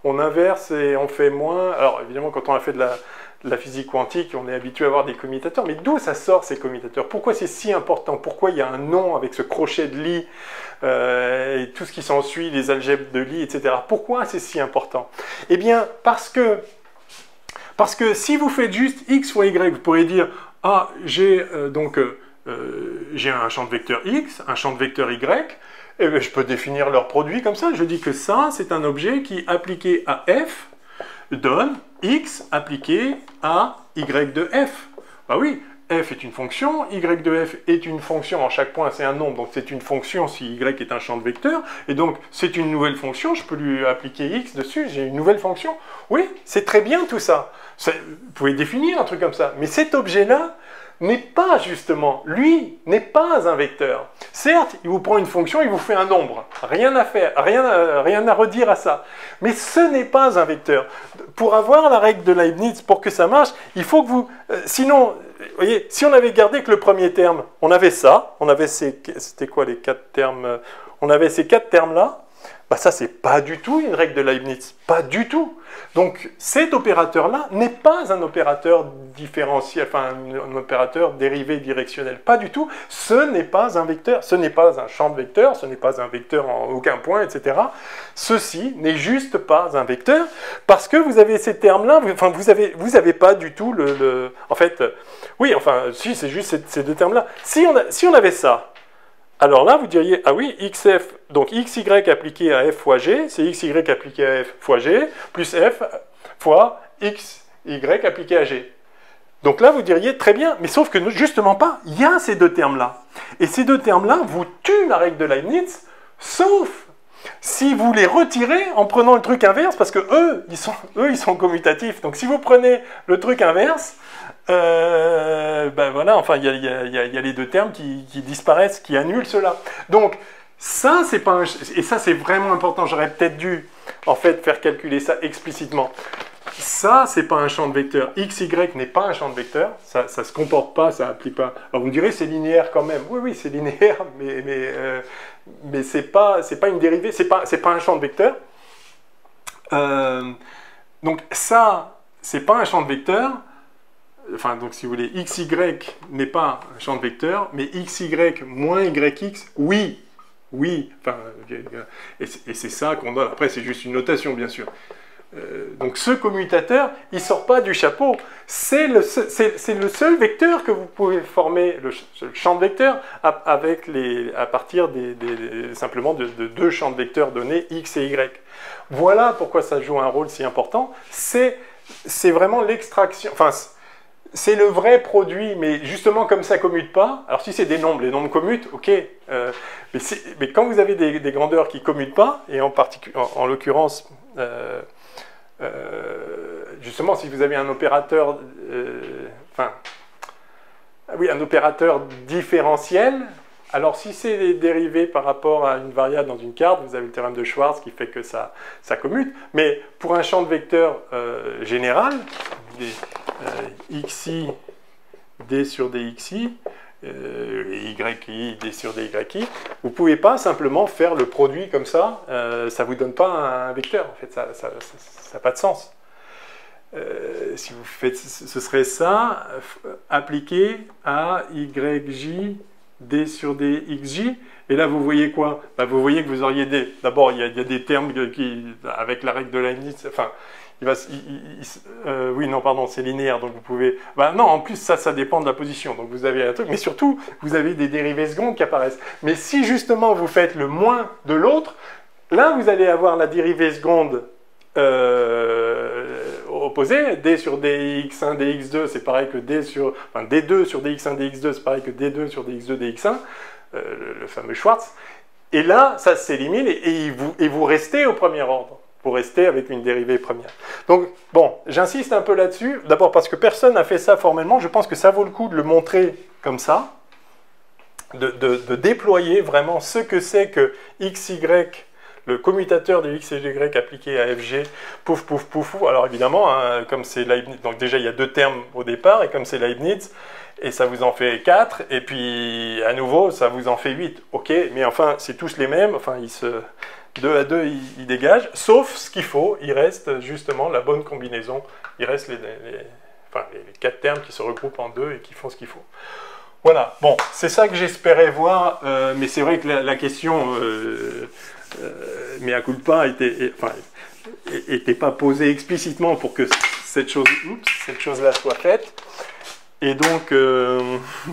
on inverse et on fait moins. Alors évidemment, quand on a fait de la physique quantique, on est habitué à avoir des commutateurs. Mais d'où ça sort, ces commutateurs? Pourquoi c'est si important? Pourquoi il y a un nom avec ce crochet de Lie et tout ce qui s'ensuit, les algèbres de Lie, etc. Pourquoi c'est si important? Eh bien, parce que si vous faites juste x fois y, vous pourrez dire, ah, j'ai un champ de vecteur x, un champ de vecteur y, et bien je peux définir leur produit comme ça. Je dis que ça, c'est un objet qui, appliqué à f, donne x appliqué à y de f. Ah oui, f est une fonction, y de f est une fonction, en chaque point c'est un nombre, donc c'est une fonction si y est un champ de vecteur, et donc c'est une nouvelle fonction, je peux lui appliquer x dessus, j'ai une nouvelle fonction. Oui, c'est très bien tout ça. Vous pouvez définir un truc comme ça, mais cet objet-là n'est pas justement, lui, n'est pas un vecteur. Certes, il vous prend une fonction, il vous fait un nombre. Rien à faire, rien à redire à ça. Mais ce n'est pas un vecteur. Pour avoir la règle de Leibniz, pour que ça marche, il faut que vous... sinon, vous voyez, si on avait gardé que le premier terme, on avait ça, on avait ces... C'était quoi les 4 termes? On avait ces 4 termes-là. Bah ça, c'est pas du tout une règle de Leibniz. Pas du tout. Donc, cet opérateur-là n'est pas un opérateur différentiel, enfin, un opérateur dérivé directionnel. Pas du tout. Ce n'est pas un vecteur. Ce n'est pas un champ de vecteur. Ce n'est pas un vecteur en aucun point, etc. Ceci n'est juste pas un vecteur parce que vous avez ces termes-là. Enfin, vous avez pas du tout En fait, oui, enfin, si, c'est juste ces deux termes-là. Si on avait ça, alors là, vous diriez, ah oui, xf, donc xy appliqué à f fois g, c'est xy appliqué à f fois g, plus f fois xy appliqué à g. Donc là, vous diriez, très bien, mais sauf que justement pas, il y a ces deux termes-là. Et ces deux termes-là vous tuent la règle de Leibniz, sauf si vous les retirez en prenant le truc inverse, parce que eux, ils sont commutatifs. Donc si vous prenez le truc inverse, ben voilà, enfin, il y a les deux termes qui disparaissent, qui annulent cela. Donc, ça, c'est pas un... Et ça, c'est vraiment important. J'aurais peut-être dû, en fait, faire calculer ça explicitement. Ça, c'est pas un champ de vecteur. XY n'est pas un champ de vecteur. Ça se comporte pas, ça applique pas. Alors, vous me direz, c'est linéaire quand même. Oui, oui, c'est linéaire, mais c'est pas une dérivée. C'est pas un champ de vecteur. Donc, ça, c'est pas un champ de vecteur. Enfin, donc si vous voulez, xy n'est pas un champ de vecteur, mais xy moins yx, oui, enfin, et c'est ça qu'on donne. Après, c'est juste une notation, bien sûr. Donc ce commutateur, il ne sort pas du chapeau. C'est le seul vecteur que vous pouvez former, le champ de vecteur, à partir simplement de deux champs de vecteurs donnés, x et y. Voilà pourquoi ça joue un rôle si important. C'est vraiment l'extraction... Enfin, c'est le vrai produit, mais justement comme ça ne commute pas, alors si c'est des nombres, les nombres commutent, ok, mais quand vous avez des grandeurs qui ne commutent pas, et en l'occurrence, justement si vous avez un opérateur, un opérateur différentiel, alors si c'est dérivé par rapport à une variable dans une carte, vous avez le théorème de Schwarz qui fait que ça commute, mais pour un champ de vecteurs général, xi d sur dxi, yi d sur dyi, vous ne pouvez pas simplement faire le produit comme ça, ça ne vous donne pas un vecteur, en fait, ça n'a pas de sens. si vous faites, ce serait ça, appliqué à YJ D sur DXJ. Et là, vous voyez quoi? Bah, vous voyez que vous auriez des... D'abord, il y a des termes qui, avec la règle de Leibniz, enfin, oui, non, pardon, c'est linéaire, donc vous pouvez... Bah, non, en plus, ça dépend de la position. Donc vous avez un truc, mais surtout, vous avez des dérivées secondes qui apparaissent. Mais si justement vous faites le moins de l'autre, là, vous allez avoir la dérivée seconde opposée. D sur dx1, dx2, c'est pareil que D sur... Enfin, D2 sur dx1, dx2, c'est pareil que D2 sur dx2, dx1, le fameux Schwartz. Et là, ça s'élimine et vous restez au premier ordre. Vous restez avec une dérivée première. Donc, bon, j'insiste un peu là-dessus. D'abord parce que personne n'a fait ça formellement. Je pense que ça vaut le coup de le montrer comme ça, de déployer vraiment ce que c'est que XY, le commutateur de X et Y appliqué à FG, pouf, pouf, pouf, pouf. Alors évidemment, hein, comme c'est Leibniz, donc déjà il y a 2 termes au départ, et comme c'est Leibniz, et ça vous en fait 4, et puis à nouveau, ça vous en fait 8. Ok, mais enfin, c'est tous les mêmes, enfin, 2 à 2, ils dégagent, sauf ce qu'il faut, il reste justement la bonne combinaison, il reste les 4 termes qui se regroupent en 2 et qui font ce qu'il faut. Voilà, bon, c'est ça que j'espérais voir, mais c'est vrai que la question, mea culpa, était pas posée explicitement pour que cette chose-là soit faite, et donc,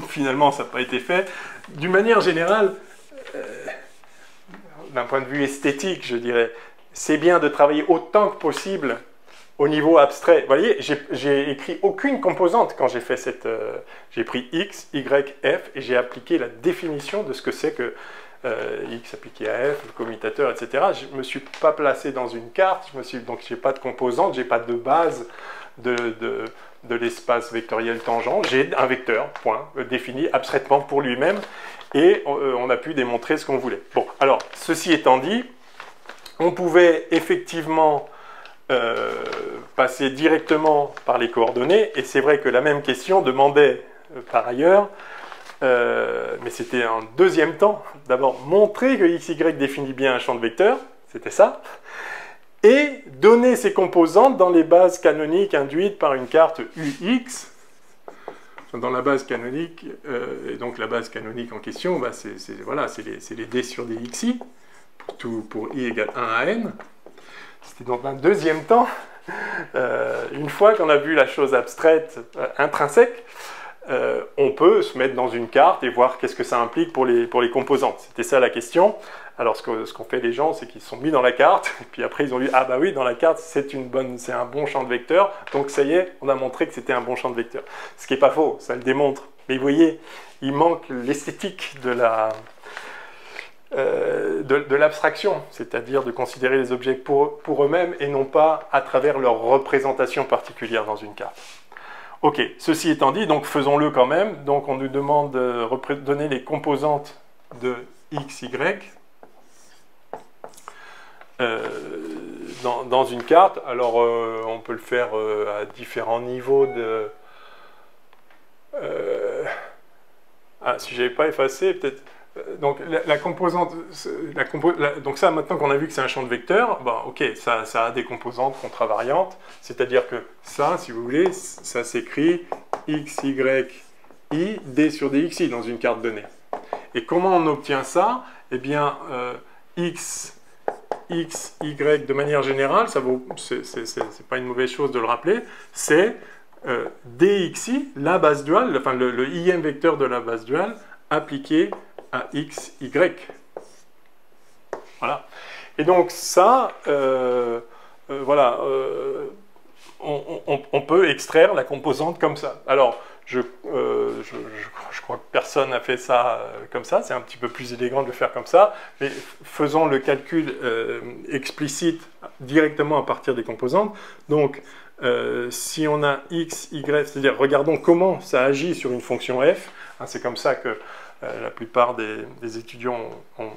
finalement, ça n'a pas été fait. D'une manière générale, d'un point de vue esthétique, je dirais, c'est bien de travailler autant que possible au niveau abstrait. Vous voyez, j'ai écrit aucune composante quand j'ai fait cette... j'ai pris X, Y, F, et j'ai appliqué la définition de ce que c'est que X appliqué à F, le commutateur, etc. Je ne me suis pas placé dans une carte, donc je n'ai pas de composante, je n'ai pas de base de l'espace vectoriel tangent. J'ai un vecteur, point, défini abstraitement pour lui-même, et on a pu démontrer ce qu'on voulait. Bon, alors, ceci étant dit, on pouvait effectivement passer directement par les coordonnées, et c'est vrai que la même question demandait par ailleurs, mais c'était en deuxième temps, d'abord montrer que XY définit bien un champ de vecteurs, c'était ça, et donner ces composantes dans les bases canoniques induites par une carte UX. Dans la base canonique, et donc la base canonique en question, bah c'est les D sur DXI, pour I égale 1 à N. C'était dans un deuxième temps, une fois qu'on a vu la chose abstraite, intrinsèque, on peut se mettre dans une carte et voir qu'est-ce que ça implique pour les composantes. C'était ça la question. Alors ce qu'ont fait les gens, c'est qu'ils se sont mis dans la carte, et puis après ils ont dit « Ah bah oui, dans la carte, c'est un bon champ de vecteurs, donc ça y est, on a montré que c'était un bon champ de vecteurs. » Ce qui n'est pas faux, ça le démontre. Mais vous voyez, il manque l'esthétique de l'abstraction, c'est-à-dire de considérer les objets pour eux-mêmes et non pas à travers leur représentation particulière dans une carte. Ok, ceci étant dit, donc faisons-le quand même. Donc on nous demande de donner les composantes de x, y dans une carte. Alors on peut le faire à différents niveaux de... si j'avais pas effacé, peut-être... Donc la composante, donc ça maintenant qu'on a vu que c'est un champ de vecteurs, bah, ok, ça a des composantes contravariantes, c'est-à-dire que ça, si vous voulez, ça s'écrit x, y, i, d sur dxi dans une carte donnée. Et comment on obtient ça? Eh bien, x, y, de manière générale, c'est pas une mauvaise chose de le rappeler, c'est dxi, la base duale, enfin le ième vecteur de la base duale, appliqué à x, y. Voilà. Et donc ça, voilà, on peut extraire la composante comme ça. Alors, je crois que personne n'a fait ça comme ça, c'est un petit peu plus élégant de le faire comme ça, mais faisons le calcul explicite directement à partir des composantes. Donc, si on a x, y, c'est-à-dire regardons comment ça agit sur une fonction f, hein, c'est comme ça que la plupart des étudiants ont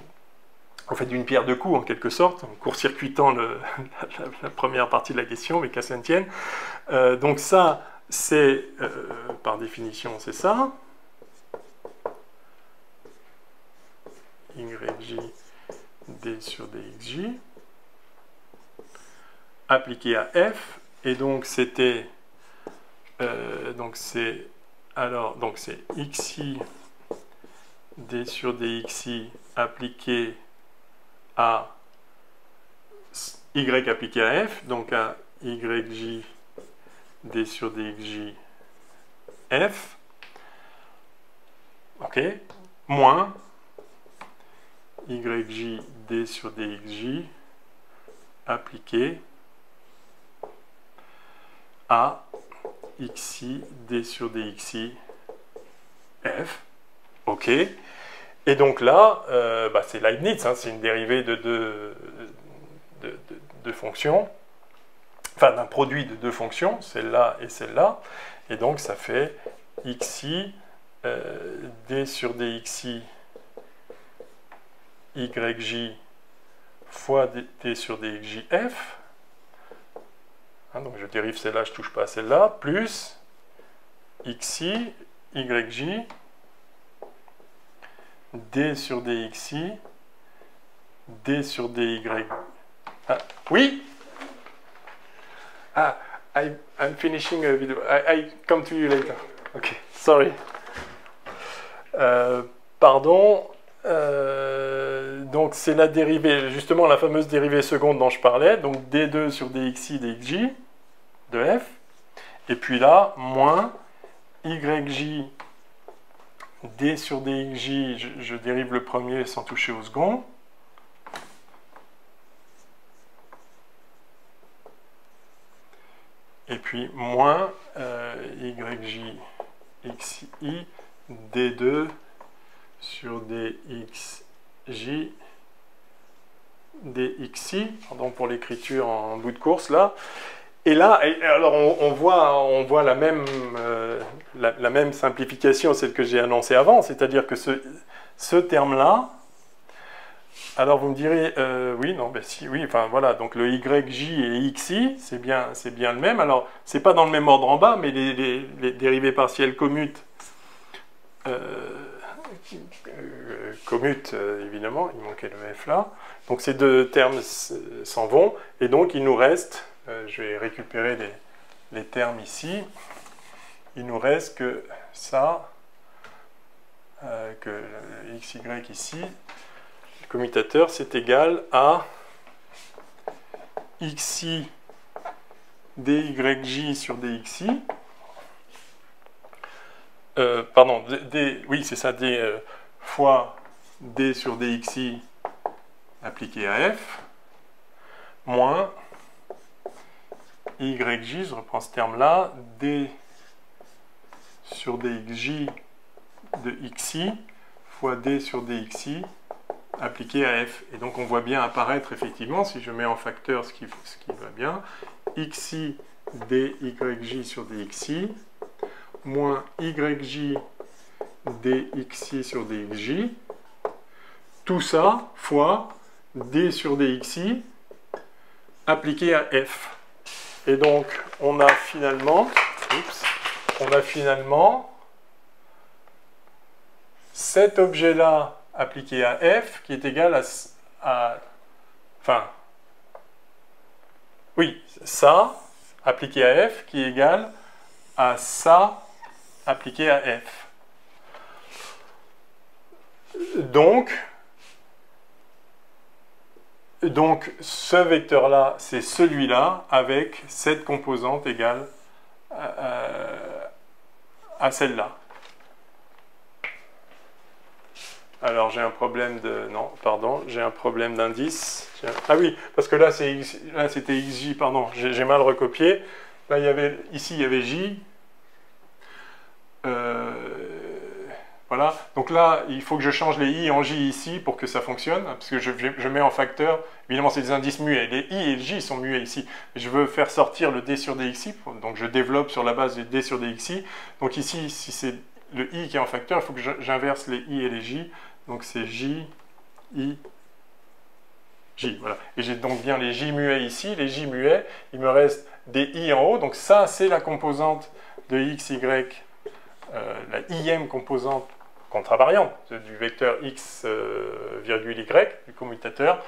fait d'une pierre deux coups, en quelque sorte, en court-circuitant la première partie de la question, mais qu'à cela ne tienne. Donc ça, c'est, par définition, c'est ça. YJ, D sur DXJ, appliqué à F. Et donc c'était donc c'est xi d sur dxi appliqué à y appliqué à f, donc à yj d sur dxj f, ok, moins yj d sur dxj appliqué à xi d sur dxi f, ok. Et donc là, c'est Leibniz, hein, c'est une dérivée de deux fonctions, enfin d'un produit de deux fonctions, celle-là et celle-là, et donc ça fait xi d sur dxi yj fois d sur dxj f, hein, donc je dérive celle-là, je ne touche pas à celle-là, plus xi yj d sur dxi d sur dy. Ah, oui. Ah, I'm finishing a video. I come to you later. Ok, sorry. Pardon. Donc c'est la dérivée, justement la fameuse dérivée seconde dont je parlais, donc d2 sur dxi dxj de f, et puis là, moins yj d sur dxj, je dérive le premier sans toucher au second, et puis moins yj xi d2 sur dxj dxi, pardon pour l'écriture en bout de course là. Et là, alors on voit la même simplification, celle que j'ai annoncée avant, c'est-à-dire que ce terme-là, alors vous me direz, oui, non, ben si, oui, enfin voilà, donc le yj et xi, c'est bien le même. Alors, c'est pas dans le même ordre en bas, mais les dérivées partielles commutent, évidemment, il manquait le f là. Donc ces deux termes s'en vont, et donc il nous reste, je vais récupérer les termes ici, il nous reste que ça, que xy ici, le commutateur, c'est égal à xi dyj sur dxi, pardon, oui c'est ça, d fois d sur dxi appliqué à f, moins yj, je reprends ce terme-là, d sur dxj de xi fois d sur dxi appliqué à f. Et donc on voit bien apparaître effectivement, si je mets en facteur ce qui va bien, xi dyj sur dxi moins yj dxi sur dxj, tout ça fois d sur dxi appliqué à f. Et donc on a finalement cet objet-là appliqué à f qui est égal enfin, oui, ça appliqué à f qui est égal à ça appliqué à f. Donc ce vecteur-là, c'est celui-là avec cette composante égale à celle-là. Alors j'ai un problème de... Non, pardon, j'ai un problème d'indice. Ah oui, parce que là c'était xj, pardon, j'ai mal recopié. Là ici il y avait j. Voilà, donc là il faut que je change les i en j ici pour que ça fonctionne, parce que je mets en facteur, évidemment c'est des indices muets, les i et le j sont muets ici. Je veux faire sortir le d sur dxi, donc je développe sur la base du d sur dxi. Donc ici, si c'est le i qui est en facteur, il faut que j'inverse les i et les j. Donc c'est j, i, j. Voilà. Et j'ai donc bien les j muets ici, les j muets. Il me reste des i en haut. Donc ça, c'est la composante de x, y, la ième composante contravariante du vecteur x, virgule y, du commutateur.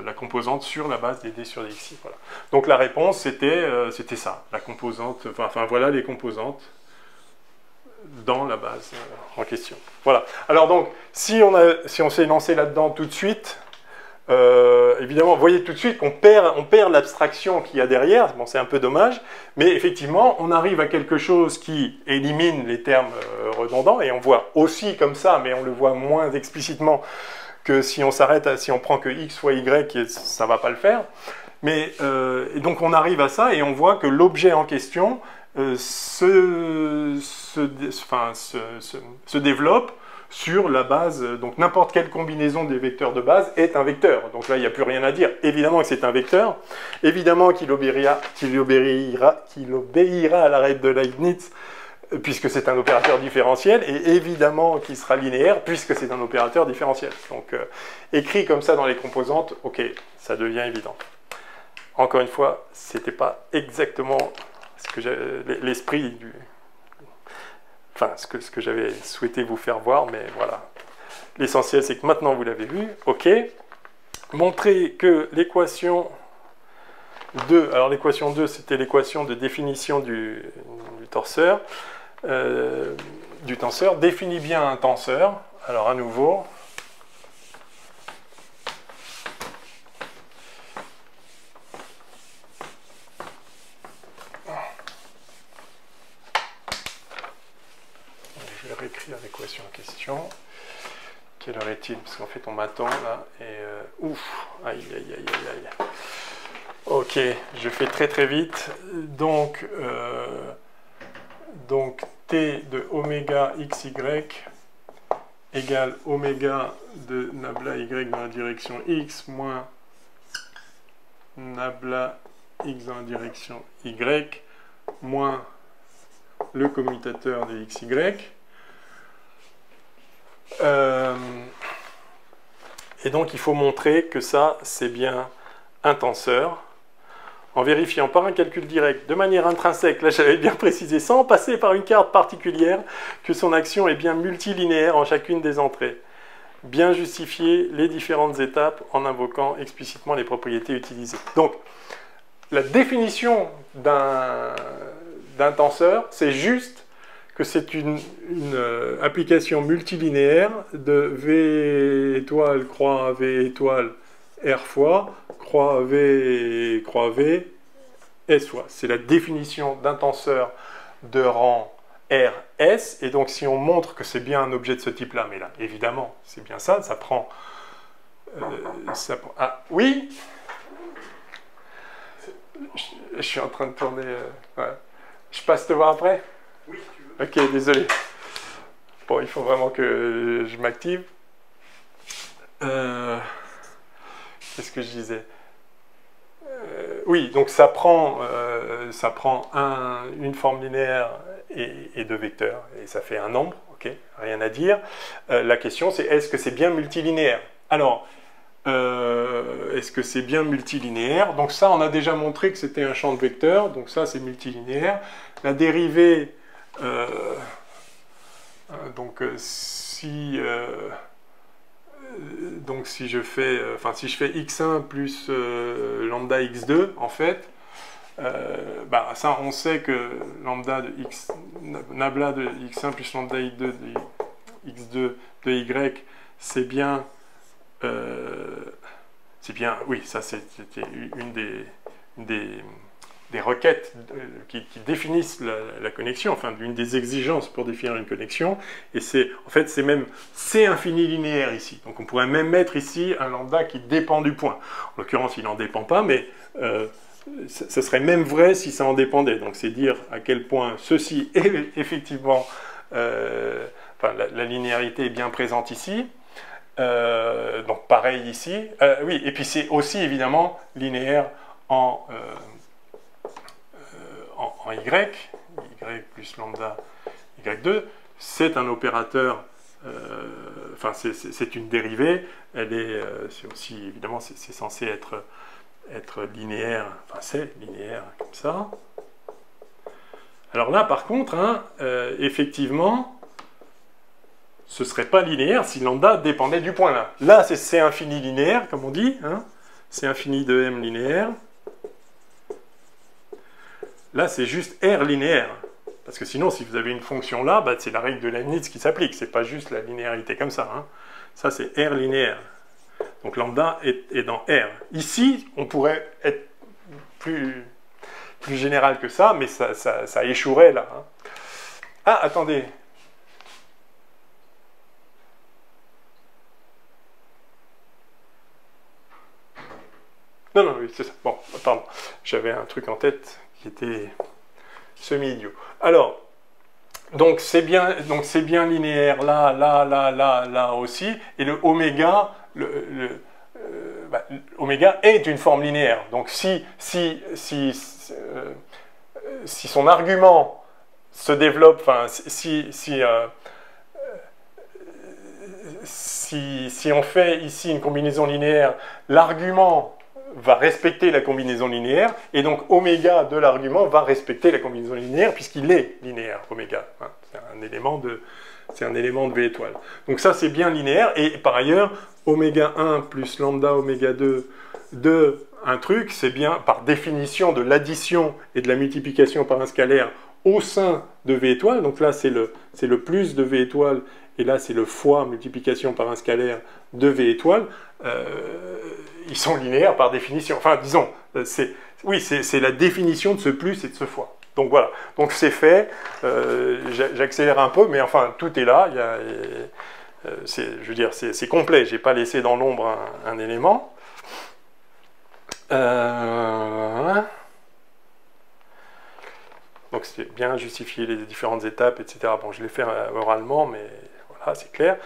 la composante sur la base des d sur dxi. Voilà. Donc la réponse, c'était ça, la composante, enfin voilà les composantes dans la base en question. Voilà. Alors donc, si on s'est lancé là-dedans tout de suite, évidemment, vous voyez tout de suite qu'on perd l'abstraction qu'il y a derrière. Bon, c'est un peu dommage, mais effectivement, on arrive à quelque chose qui élimine les termes redondants, et on voit aussi comme ça, mais on le voit moins explicitement que si on s'arrête, si on prend que x fois y, ça ne va pas le faire. Mais, et donc on arrive à ça, et on voit que l'objet en question se développe sur la base, donc n'importe quelle combinaison des vecteurs de base est un vecteur. Donc là, il n'y a plus rien à dire. Évidemment que c'est un vecteur, évidemment qu'il obéira à la règle de Leibniz, puisque c'est un opérateur différentiel, et évidemment qu'il sera linéaire, puisque c'est un opérateur différentiel. Donc, écrit comme ça dans les composantes, ok, ça devient évident. Encore une fois, c'était pas exactement l'esprit du... Enfin, ce que j'avais souhaité vous faire voir, mais voilà. L'essentiel, c'est que maintenant, vous l'avez vu, ok. Montrer que l'équation 2, alors l'équation 2, c'était l'équation de définition du tenseur, définit bien un tenseur. Alors, à nouveau... Je vais réécrire l'équation en question. Quelle heure est-il? Parce qu'en fait, on m'attend là. Et ouf, aïe, aïe, aïe, aïe, aïe. Ok, je fais très très vite. Donc t de oméga xy égale oméga de nabla y dans la direction x moins nabla x dans la direction y moins le commutateur de xy. Et donc il faut montrer que ça c'est bien un tenseur en vérifiant par un calcul direct de manière intrinsèque, là j'avais bien précisé, sans passer par une carte particulière, que son action est bien multilinéaire en chacune des entrées. Bien justifier les différentes étapes en invoquant explicitement les propriétés utilisées. Donc la définition d'un tenseur, c'est juste que c'est une application multilinéaire de V étoile, croix V étoile, R fois, croix V, S fois. C'est la définition d'un tenseur de rang RS, et donc si on montre que c'est bien un objet de ce type-là, mais là, évidemment, c'est bien ça, ça prend... ah, oui, je suis en train de tourner... ouais. Je passe te voir après? Oui, tu veux. Ok, désolé. Bon, il faut vraiment que je m'active. Qu'est-ce que je disais? Oui, donc ça prend une forme linéaire et deux vecteurs, et ça fait un nombre, ok, rien à dire. La question c'est, est-ce que c'est bien multilinéaire? Alors, est-ce que c'est bien multilinéaire? Donc ça, on a déjà montré que c'était un champ de vecteurs, donc ça c'est multilinéaire. La dérivée, si je fais x1 plus lambda x2, en fait, ça on sait que nabla de x1 plus lambda x2 de y, c'est bien, oui, ça c'était une des requêtes qui définissent la connexion, enfin une des exigences pour définir une connexion, et en fait c'est infini linéaire ici. Donc on pourrait même mettre ici un lambda qui dépend du point. En l'occurrence il n'en dépend pas, mais ça serait même vrai si ça en dépendait. Donc c'est dire à quel point ceci est effectivement, la linéarité est bien présente ici. Donc pareil ici. Oui, et puis c'est aussi évidemment linéaire en y plus lambda y2, c'est un opérateur, c'est une dérivée, c'est aussi, évidemment, c'est censé être linéaire, c'est linéaire comme ça. Alors là, par contre, effectivement, ce ne serait pas linéaire si lambda dépendait du point là. Là, c'est C infini linéaire, comme on dit, hein, C infini de M linéaire. Là, c'est juste R linéaire. Parce que sinon, si vous avez une fonction là, bah, c'est la règle de Leibniz qui s'applique. C'est pas juste la linéarité comme ça. Hein. Ça, c'est R linéaire. Donc lambda est dans R. Ici, on pourrait être plus général que ça, mais ça échouerait là. Hein. Ah, attendez. Non, oui, c'est ça. Bon, pardon. J'avais un truc en tête qui était semi-idiot. Alors, donc c'est bien linéaire là aussi, et le oméga, oméga est une forme linéaire. Donc si son argument se développe, enfin si on fait ici une combinaison linéaire, l'argument va respecter la combinaison linéaire, et donc oméga de l'argument va respecter la combinaison linéaire, puisqu'il est linéaire, oméga. Hein. C'est un élément de V étoile. Donc ça, c'est bien linéaire, et par ailleurs, oméga 1 plus lambda oméga 2 de un truc, c'est bien, par définition, de l'addition et de la multiplication par un scalaire au sein de V étoile. Donc là, c'est le plus de V étoile, et là, c'est le fois multiplication par un scalaire de V étoile. Ils sont linéaires par définition. Enfin, disons, c'est la définition de ce plus et de ce fois. Donc voilà, donc c'est fait. J'accélère un peu, mais enfin, tout est là. Je veux dire, c'est complet. Je n'ai pas laissé dans l'ombre un élément. Donc c'est bien justifier les différentes étapes, etc. Bon, je l'ai fait oralement, mais... Ah, c'est clair.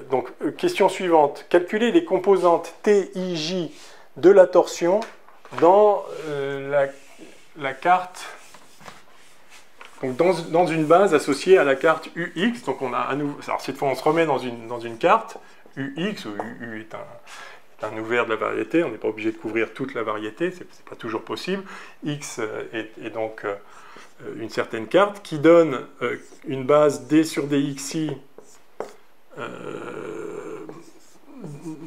Donc, question suivante. Calculer les composantes TIJ de la torsion dans la carte, donc dans une base associée à la carte UX. Donc, on a à nouveau, alors cette fois, on se remet dans une carte UX, où U est un ouvert de la variété. On n'est pas obligé de couvrir toute la variété, c'est pas toujours possible. X est donc une certaine carte qui donne une base D sur DXI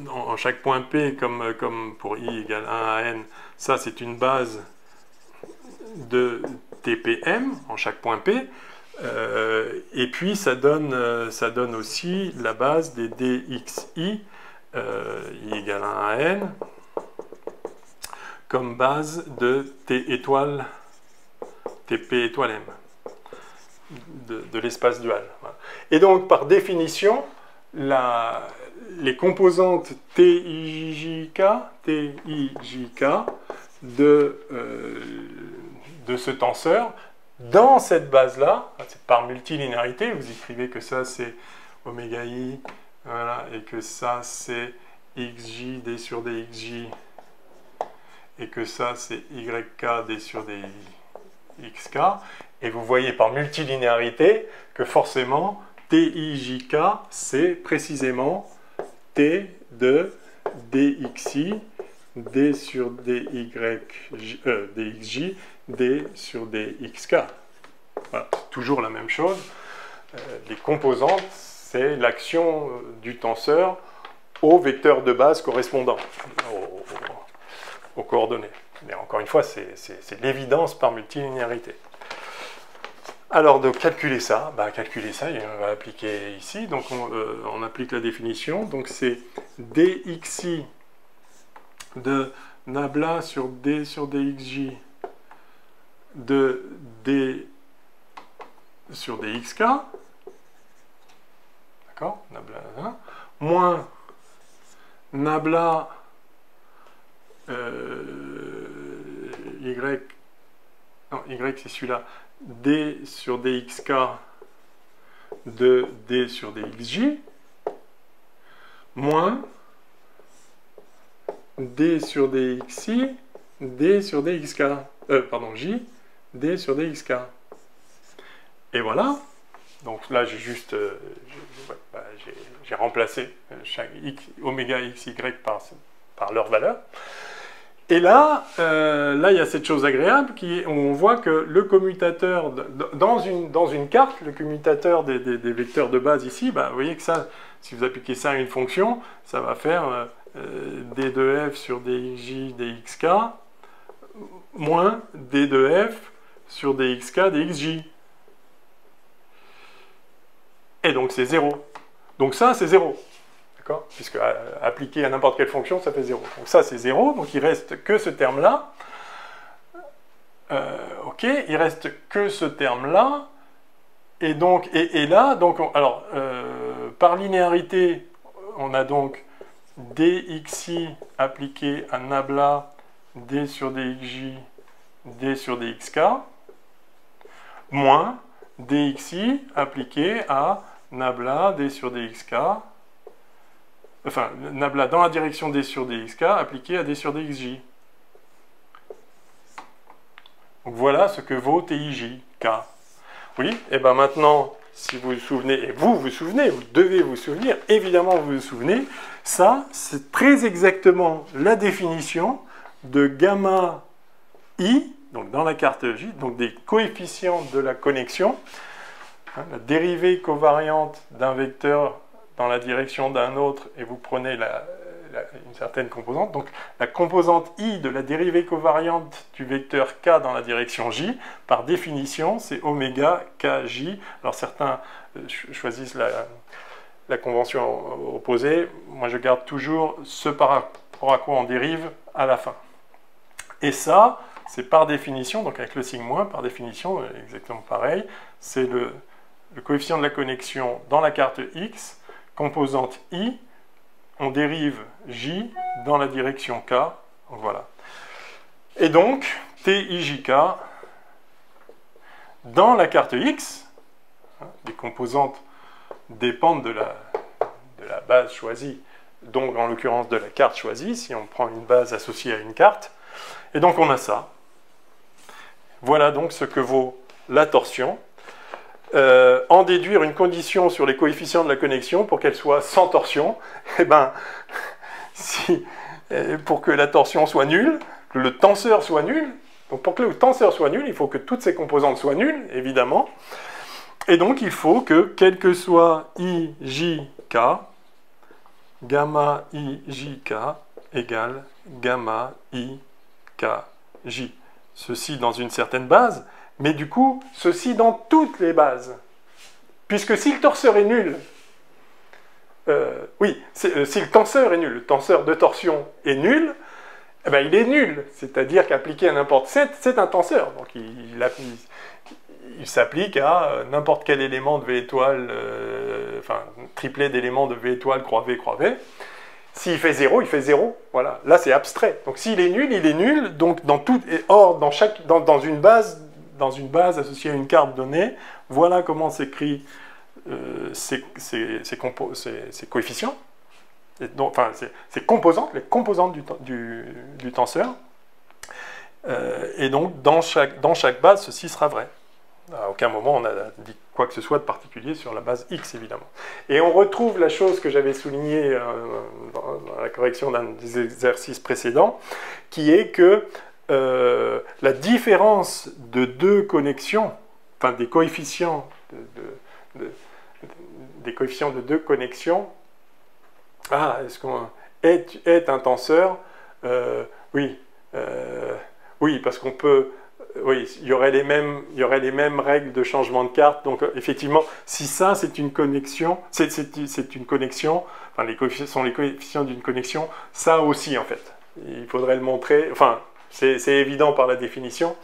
en chaque point P, comme pour I égale 1 à N. Ça, c'est une base de TPM en chaque point P. Et puis, ça donne aussi la base des DXI, I égale 1 à N, comme base de T étoile, TP étoile M, de l'espace dual. Voilà. Et donc, par définition, les composantes TIJK de ce tenseur, dans cette base-là, c'est par multilinéarité, vous écrivez que ça c'est oméga i, voilà, et que ça c'est xj d sur dxj, et que ça c'est yk d sur dxk, et vous voyez par multilinéarité que forcément TIJK c'est précisément T de dxi d sur dxj d sur dxk. Voilà, toujours la même chose. Les composantes, c'est l'action du tenseur au vecteur de base correspondant, aux coordonnées. Mais encore une fois, c'est l'évidence par multilinéarité. Alors, de calculer ça, on va appliquer ici. Donc, on applique la définition. Donc, c'est dxi de nabla sur d sur dxj de d sur dxk, d'accord, nabla 1, moins nabla y, non, y c'est celui-là, d sur dxk de d sur dxj, moins d sur dxi, d sur dxk, j, d sur dxk. Et voilà. Donc là, j'ai juste, j'ai remplacé chaque oméga xy par leur valeur. Et là, il y a cette chose agréable où on voit que le commutateur, dans une carte, le commutateur des vecteurs de base ici, bah, vous voyez que ça, si vous appliquez ça à une fonction, ça va faire d de f sur dxj dxk moins d de f sur dxk dxj. Et donc c'est 0. Donc ça, c'est 0. D'accord ? Puisque appliqué à n'importe quelle fonction, ça fait 0. Donc ça, c'est 0. Donc il reste que ce terme-là. Ok, il reste que ce terme-là. Et donc, et là, donc, alors, par linéarité, on a donc dxi appliqué à nabla d sur dxj, d sur dxk, moins dxi appliqué à nabla d sur dxk, enfin, nabla dans la direction d sur dxk appliqué à d sur dxj. Donc voilà ce que vaut tij, k. Oui, et bien maintenant, si vous vous souvenez, et vous vous souvenez, vous devez vous souvenir, évidemment vous vous souvenez, ça, c'est très exactement la définition de gamma i, donc dans la carte J, donc des coefficients de la connexion, hein, la dérivée covariante d'un vecteur dans la direction d'un autre, et vous prenez une certaine composante, donc la composante i de la dérivée covariante du vecteur k dans la direction j, par définition, c'est oméga kj. Alors certains choisissent la convention opposée, moi je garde toujours ce par rapport à quoi on dérive à la fin. Et ça, c'est par définition, donc avec le signe moins, par définition, exactement pareil, c'est le coefficient de la connexion dans la carte x, composante i, on dérive j dans la direction k, donc voilà. Et donc, tijk, dans la carte x, hein, les composantes dépendent de la base choisie, donc en l'occurrence de la carte choisie, si on prend une base associée à une carte, et donc on a ça. Voilà donc ce que vaut la torsion. En déduire une condition sur les coefficients de la connexion pour qu'elle soit sans torsion, eh ben, pour que la torsion soit nulle, que le tenseur soit nul, donc pour que le tenseur soit nul, il faut que toutes ces composantes soient nulles, évidemment, et donc il faut que, quel que soit ijk, gamma ijk égale gamma ikj. Ceci dans une certaine base, mais du coup, ceci dans toutes les bases. Puisque si le torseur est nul, si le tenseur est nul, le tenseur de torsion est nul, eh ben, il est nul. C'est-à-dire qu'appliqué à n'importe... C'est un tenseur, donc il s'applique à n'importe quel élément de V étoile, enfin, triplet d'éléments de V étoile, croix V, croix V. S'il fait 0, il fait 0. Voilà. Là, c'est abstrait. Donc s'il est nul, il est nul. Donc dans tout... Or, dans une base associée à une carte donnée, voilà comment s'écrit ces coefficients, enfin ces composantes, les composantes du tenseur. Et donc dans chaque base, ceci sera vrai. À aucun moment on a dit quoi que ce soit de particulier sur la base x, évidemment. Et on retrouve la chose que j'avais soulignée dans la correction d'un des exercices précédents, qui est que la différence de deux connexions, enfin des coefficients de deux connexions, est un tenseur. Oui, parce qu'on peut, oui, il y aurait les mêmes règles de changement de carte. Donc effectivement, si ça c'est une connexion, c'est une connexion, enfin les coefficients sont les coefficients d'une connexion, ça aussi en fait. Il faudrait le montrer, enfin c'est évident par la définition,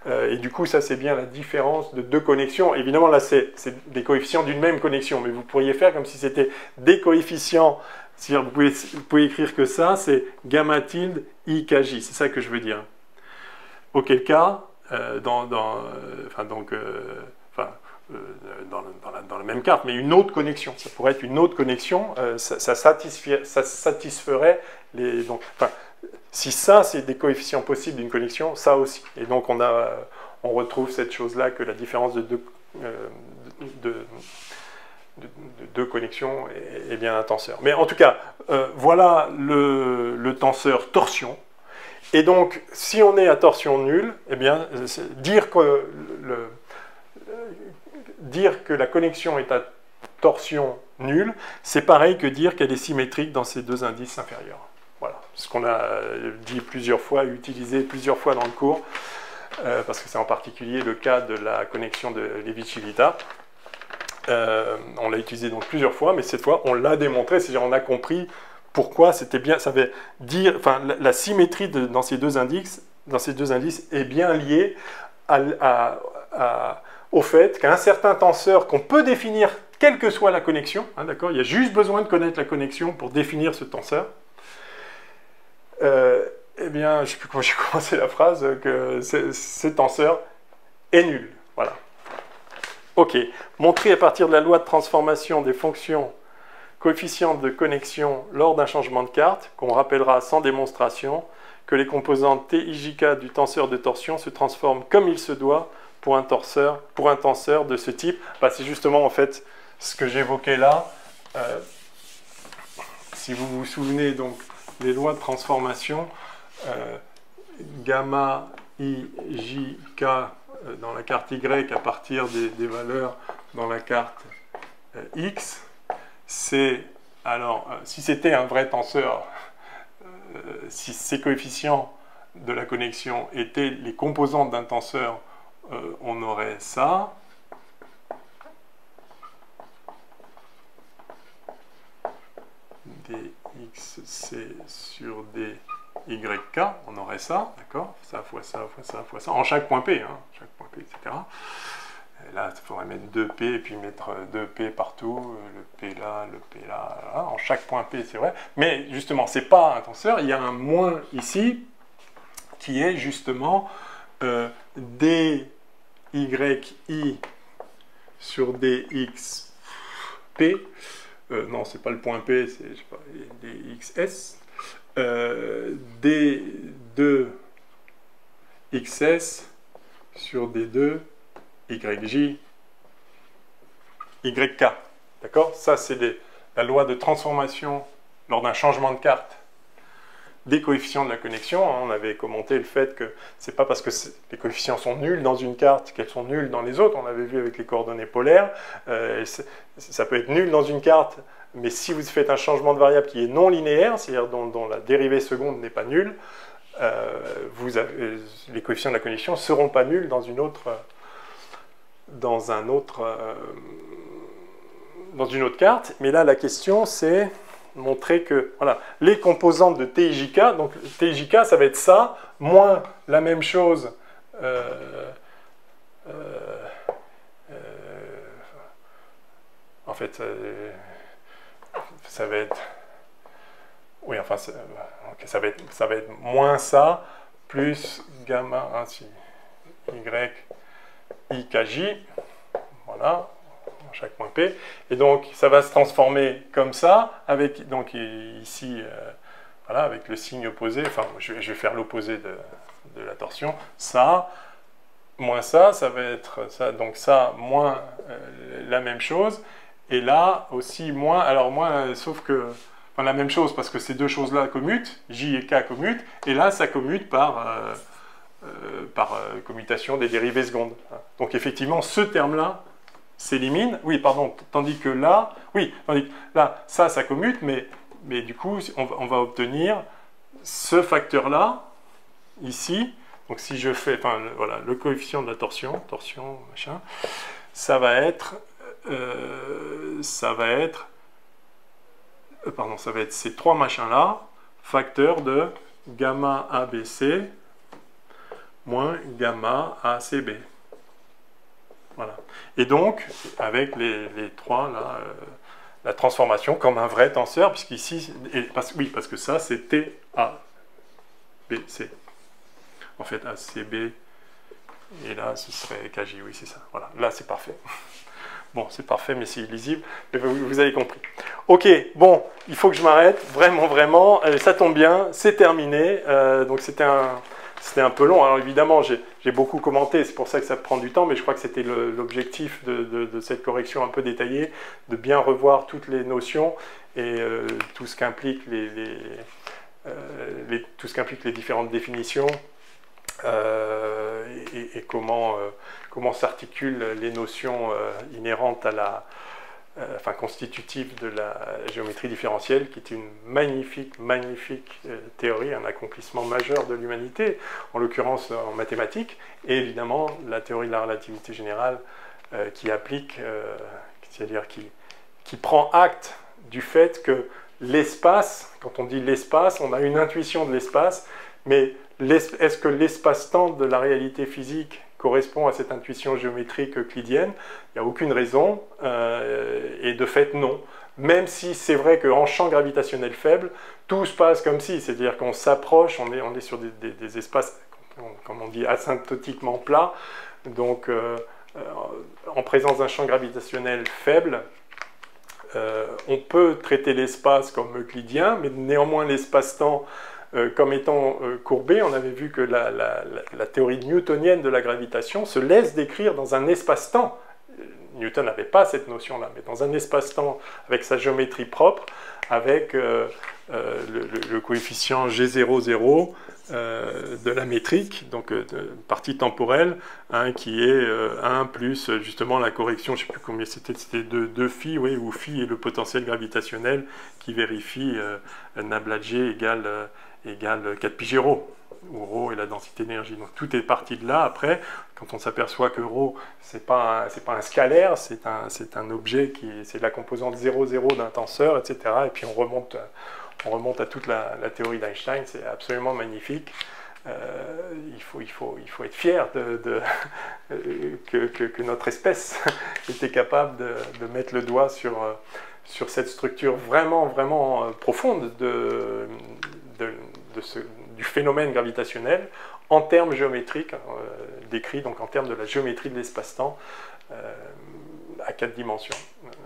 et du coup ça c'est bien la différence de deux connexions. Évidemment là c'est des coefficients d'une même connexion, mais vous pourriez faire comme si c'était des coefficients, c'est-à-dire vous pouvez écrire que ça c'est gamma tilde ikj, c'est ça que je veux dire. Auquel cas, dans la même carte, mais une autre connexion, ça pourrait être une autre connexion, ça satisferait les... Donc, enfin, si ça, c'est des coefficients possibles d'une connexion, ça aussi. Et donc, on retrouve cette chose-là, que la différence de deux connexions est bien un tenseur. Mais en tout cas, voilà le tenseur torsion. Et donc, si on est à torsion nulle, eh bien, dire que la connexion est à torsion nulle, c'est pareil que dire qu'elle est symétrique dans ces deux indices inférieurs. Voilà, ce qu'on a dit plusieurs fois, utilisé plusieurs fois dans le cours, parce que c'est en particulier le cas de la connexion de Levi-Civita. On l'a utilisé donc plusieurs fois, mais cette fois, on l'a démontré, c'est-à-dire on a compris pourquoi c'était bien, ça veut dire, enfin, la symétrie dans ces deux indices est bien liée au fait qu'un certain tenseur qu'on peut définir quelle que soit la connexion, hein, d'accord, il y a juste besoin de connaître la connexion pour définir ce tenseur. Eh bien, je ne sais plus comment j'ai commencé la phrase, que ce tenseur est nul. Voilà. Ok. Montrer à partir de la loi de transformation des fonctions coefficients de connexion lors d'un changement de carte, qu'on rappellera sans démonstration, que les composantes TIJK du tenseur de torsion se transforment comme il se doit pour un tenseur de ce type. Bah, c'est justement en fait ce que j'évoquais là. Si vous vous souvenez donc des lois de transformation, gamma IJK dans la carte Y à partir des valeurs dans la carte X, c'est, alors, si c'était un vrai tenseur, si ces coefficients de la connexion étaient les composantes d'un tenseur, on aurait ça. dxc sur dyk, on aurait ça, d'accord, ça fois ça fois ça fois ça, en chaque point P, hein, chaque point P, etc. Et là, il faudrait mettre 2P et puis mettre 2P partout, le P là, là, en chaque point P, c'est vrai. Mais justement, c'est pas un tenseur, il y a un moins ici qui est justement DYI sur DXP. Non, c'est pas le point P, c'est, je sais pas, DXS. D2XS sur D2 YJ, YK. D'accord? Ça, c'est la loi de transformation lors d'un changement de carte des coefficients de la connexion. On avait commenté le fait que c'est pas parce que les coefficients sont nuls dans une carte qu'elles sont nulles dans les autres. On avait vu avec les coordonnées polaires. Ça peut être nul dans une carte, mais si vous faites un changement de variable qui est non linéaire, c'est-à-dire dont la dérivée seconde n'est pas nulle, les coefficients de la connexion ne seront pas nuls dans une autre carte. Mais là, la question, c'est montrer que voilà, les composantes de TIJK, donc TIJK, ça va être ça, moins la même chose, en fait, ça va être, oui, enfin, okay, ça va être moins ça, plus gamma, ainsi, Y, IKJ, voilà, chaque point P, et donc ça va se transformer comme ça, avec donc ici, voilà, avec le signe opposé, enfin je vais faire l'opposé de la torsion, ça, moins ça, ça va être ça, donc ça, moins la même chose, et là aussi moins, alors moins, sauf que, enfin la même chose, parce que ces deux choses-là commutent, J et K commutent, et là ça commute par commutation des dérivées secondes. Donc effectivement, ce terme-là s'élimine. Oui, pardon, tandis que là, oui, tandis que là, ça commute, mais du coup, on va obtenir ce facteur-là, ici. Donc si je fais, enfin, voilà, le coefficient de la torsion, machin, ça va être ces trois machins-là, facteur de gamma ABC moins gamma ACB. Voilà. Et donc, avec les trois, là, la transformation comme un vrai tenseur, puisqu'ici, parce que ça, c'est TABC. En fait, ACB, et là, ce serait KJ, oui, c'est ça. Voilà, là, c'est parfait. Bon, c'est parfait, mais c'est illisible. Mais vous avez compris. Ok, bon, il faut que je m'arrête. Vraiment, vraiment. Ça tombe bien, c'est terminé. Donc, c'était un peu long. Alors, évidemment, j'ai beaucoup commenté. C'est pour ça que ça prend du temps. Mais je crois que c'était l'objectif de cette correction un peu détaillée, de bien revoir toutes les notions et tout ce qu'impliquent tout ce qu'impliquent les différentes définitions et comment s'articulent les notions inhérentes à la constitutive de la géométrie différentielle, qui est une magnifique théorie, un accomplissement majeur de l'humanité, en l'occurrence en mathématiques, et évidemment la théorie de la relativité générale qui applique, c'est-à-dire qui prend acte du fait que l'espace, quand on dit l'espace, on a une intuition de l'espace, mais est-ce que l'espace-temps de la réalité physique correspond à cette intuition géométrique euclidienne? Il n'y a aucune raison, et de fait non. Même si c'est vrai qu'en champ gravitationnel faible, tout se passe comme si, c'est-à-dire qu'on s'approche, on est sur des espaces, comme on dit, asymptotiquement plats, donc en présence d'un champ gravitationnel faible, on peut traiter l'espace comme euclidien, mais néanmoins l'espace-temps comme étant courbé. On avait vu que la théorie newtonienne de la gravitation se laisse décrire dans un espace-temps. Newton n'avait pas cette notion-là, mais dans un espace-temps avec sa géométrie propre, avec le coefficient G00 de la métrique, donc partie temporelle, hein, qui est 1 plus justement la correction, je ne sais plus combien c'était 2 phi, oui, où phi est le potentiel gravitationnel qui vérifie Nabla-G égale 4 pi G rho, où rho est la densité d'énergie. Donc tout est parti de là. Après, quand on s'aperçoit que rho, c'est pas un scalaire, c'est un objet c'est la composante 0,0 d'un tenseur, etc. Et puis on remonte à toute la théorie d'Einstein, c'est absolument magnifique. Il faut être fier que notre espèce était capable de mettre le doigt sur cette structure vraiment profonde du phénomène gravitationnel en termes géométriques, décrit donc en termes de la géométrie de l'espace-temps à 4 dimensions,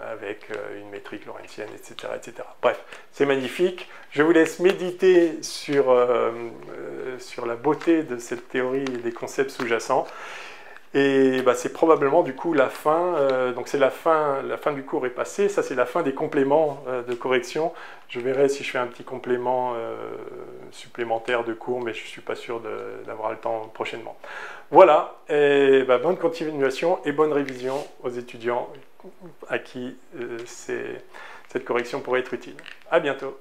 avec une métrique lorentzienne, etc., etc. Bref, c'est magnifique. Je vous laisse méditer sur la beauté de cette théorie et des concepts sous-jacents. Et c'est probablement du coup la fin, donc c'est la fin du cours est passée, ça c'est la fin des compléments de correction. Je verrai si je fais un petit complément supplémentaire de cours, mais je ne suis pas sûr d'avoir le temps prochainement. Voilà, et bonne continuation et bonne révision aux étudiants à qui cette correction pourrait être utile. À bientôt.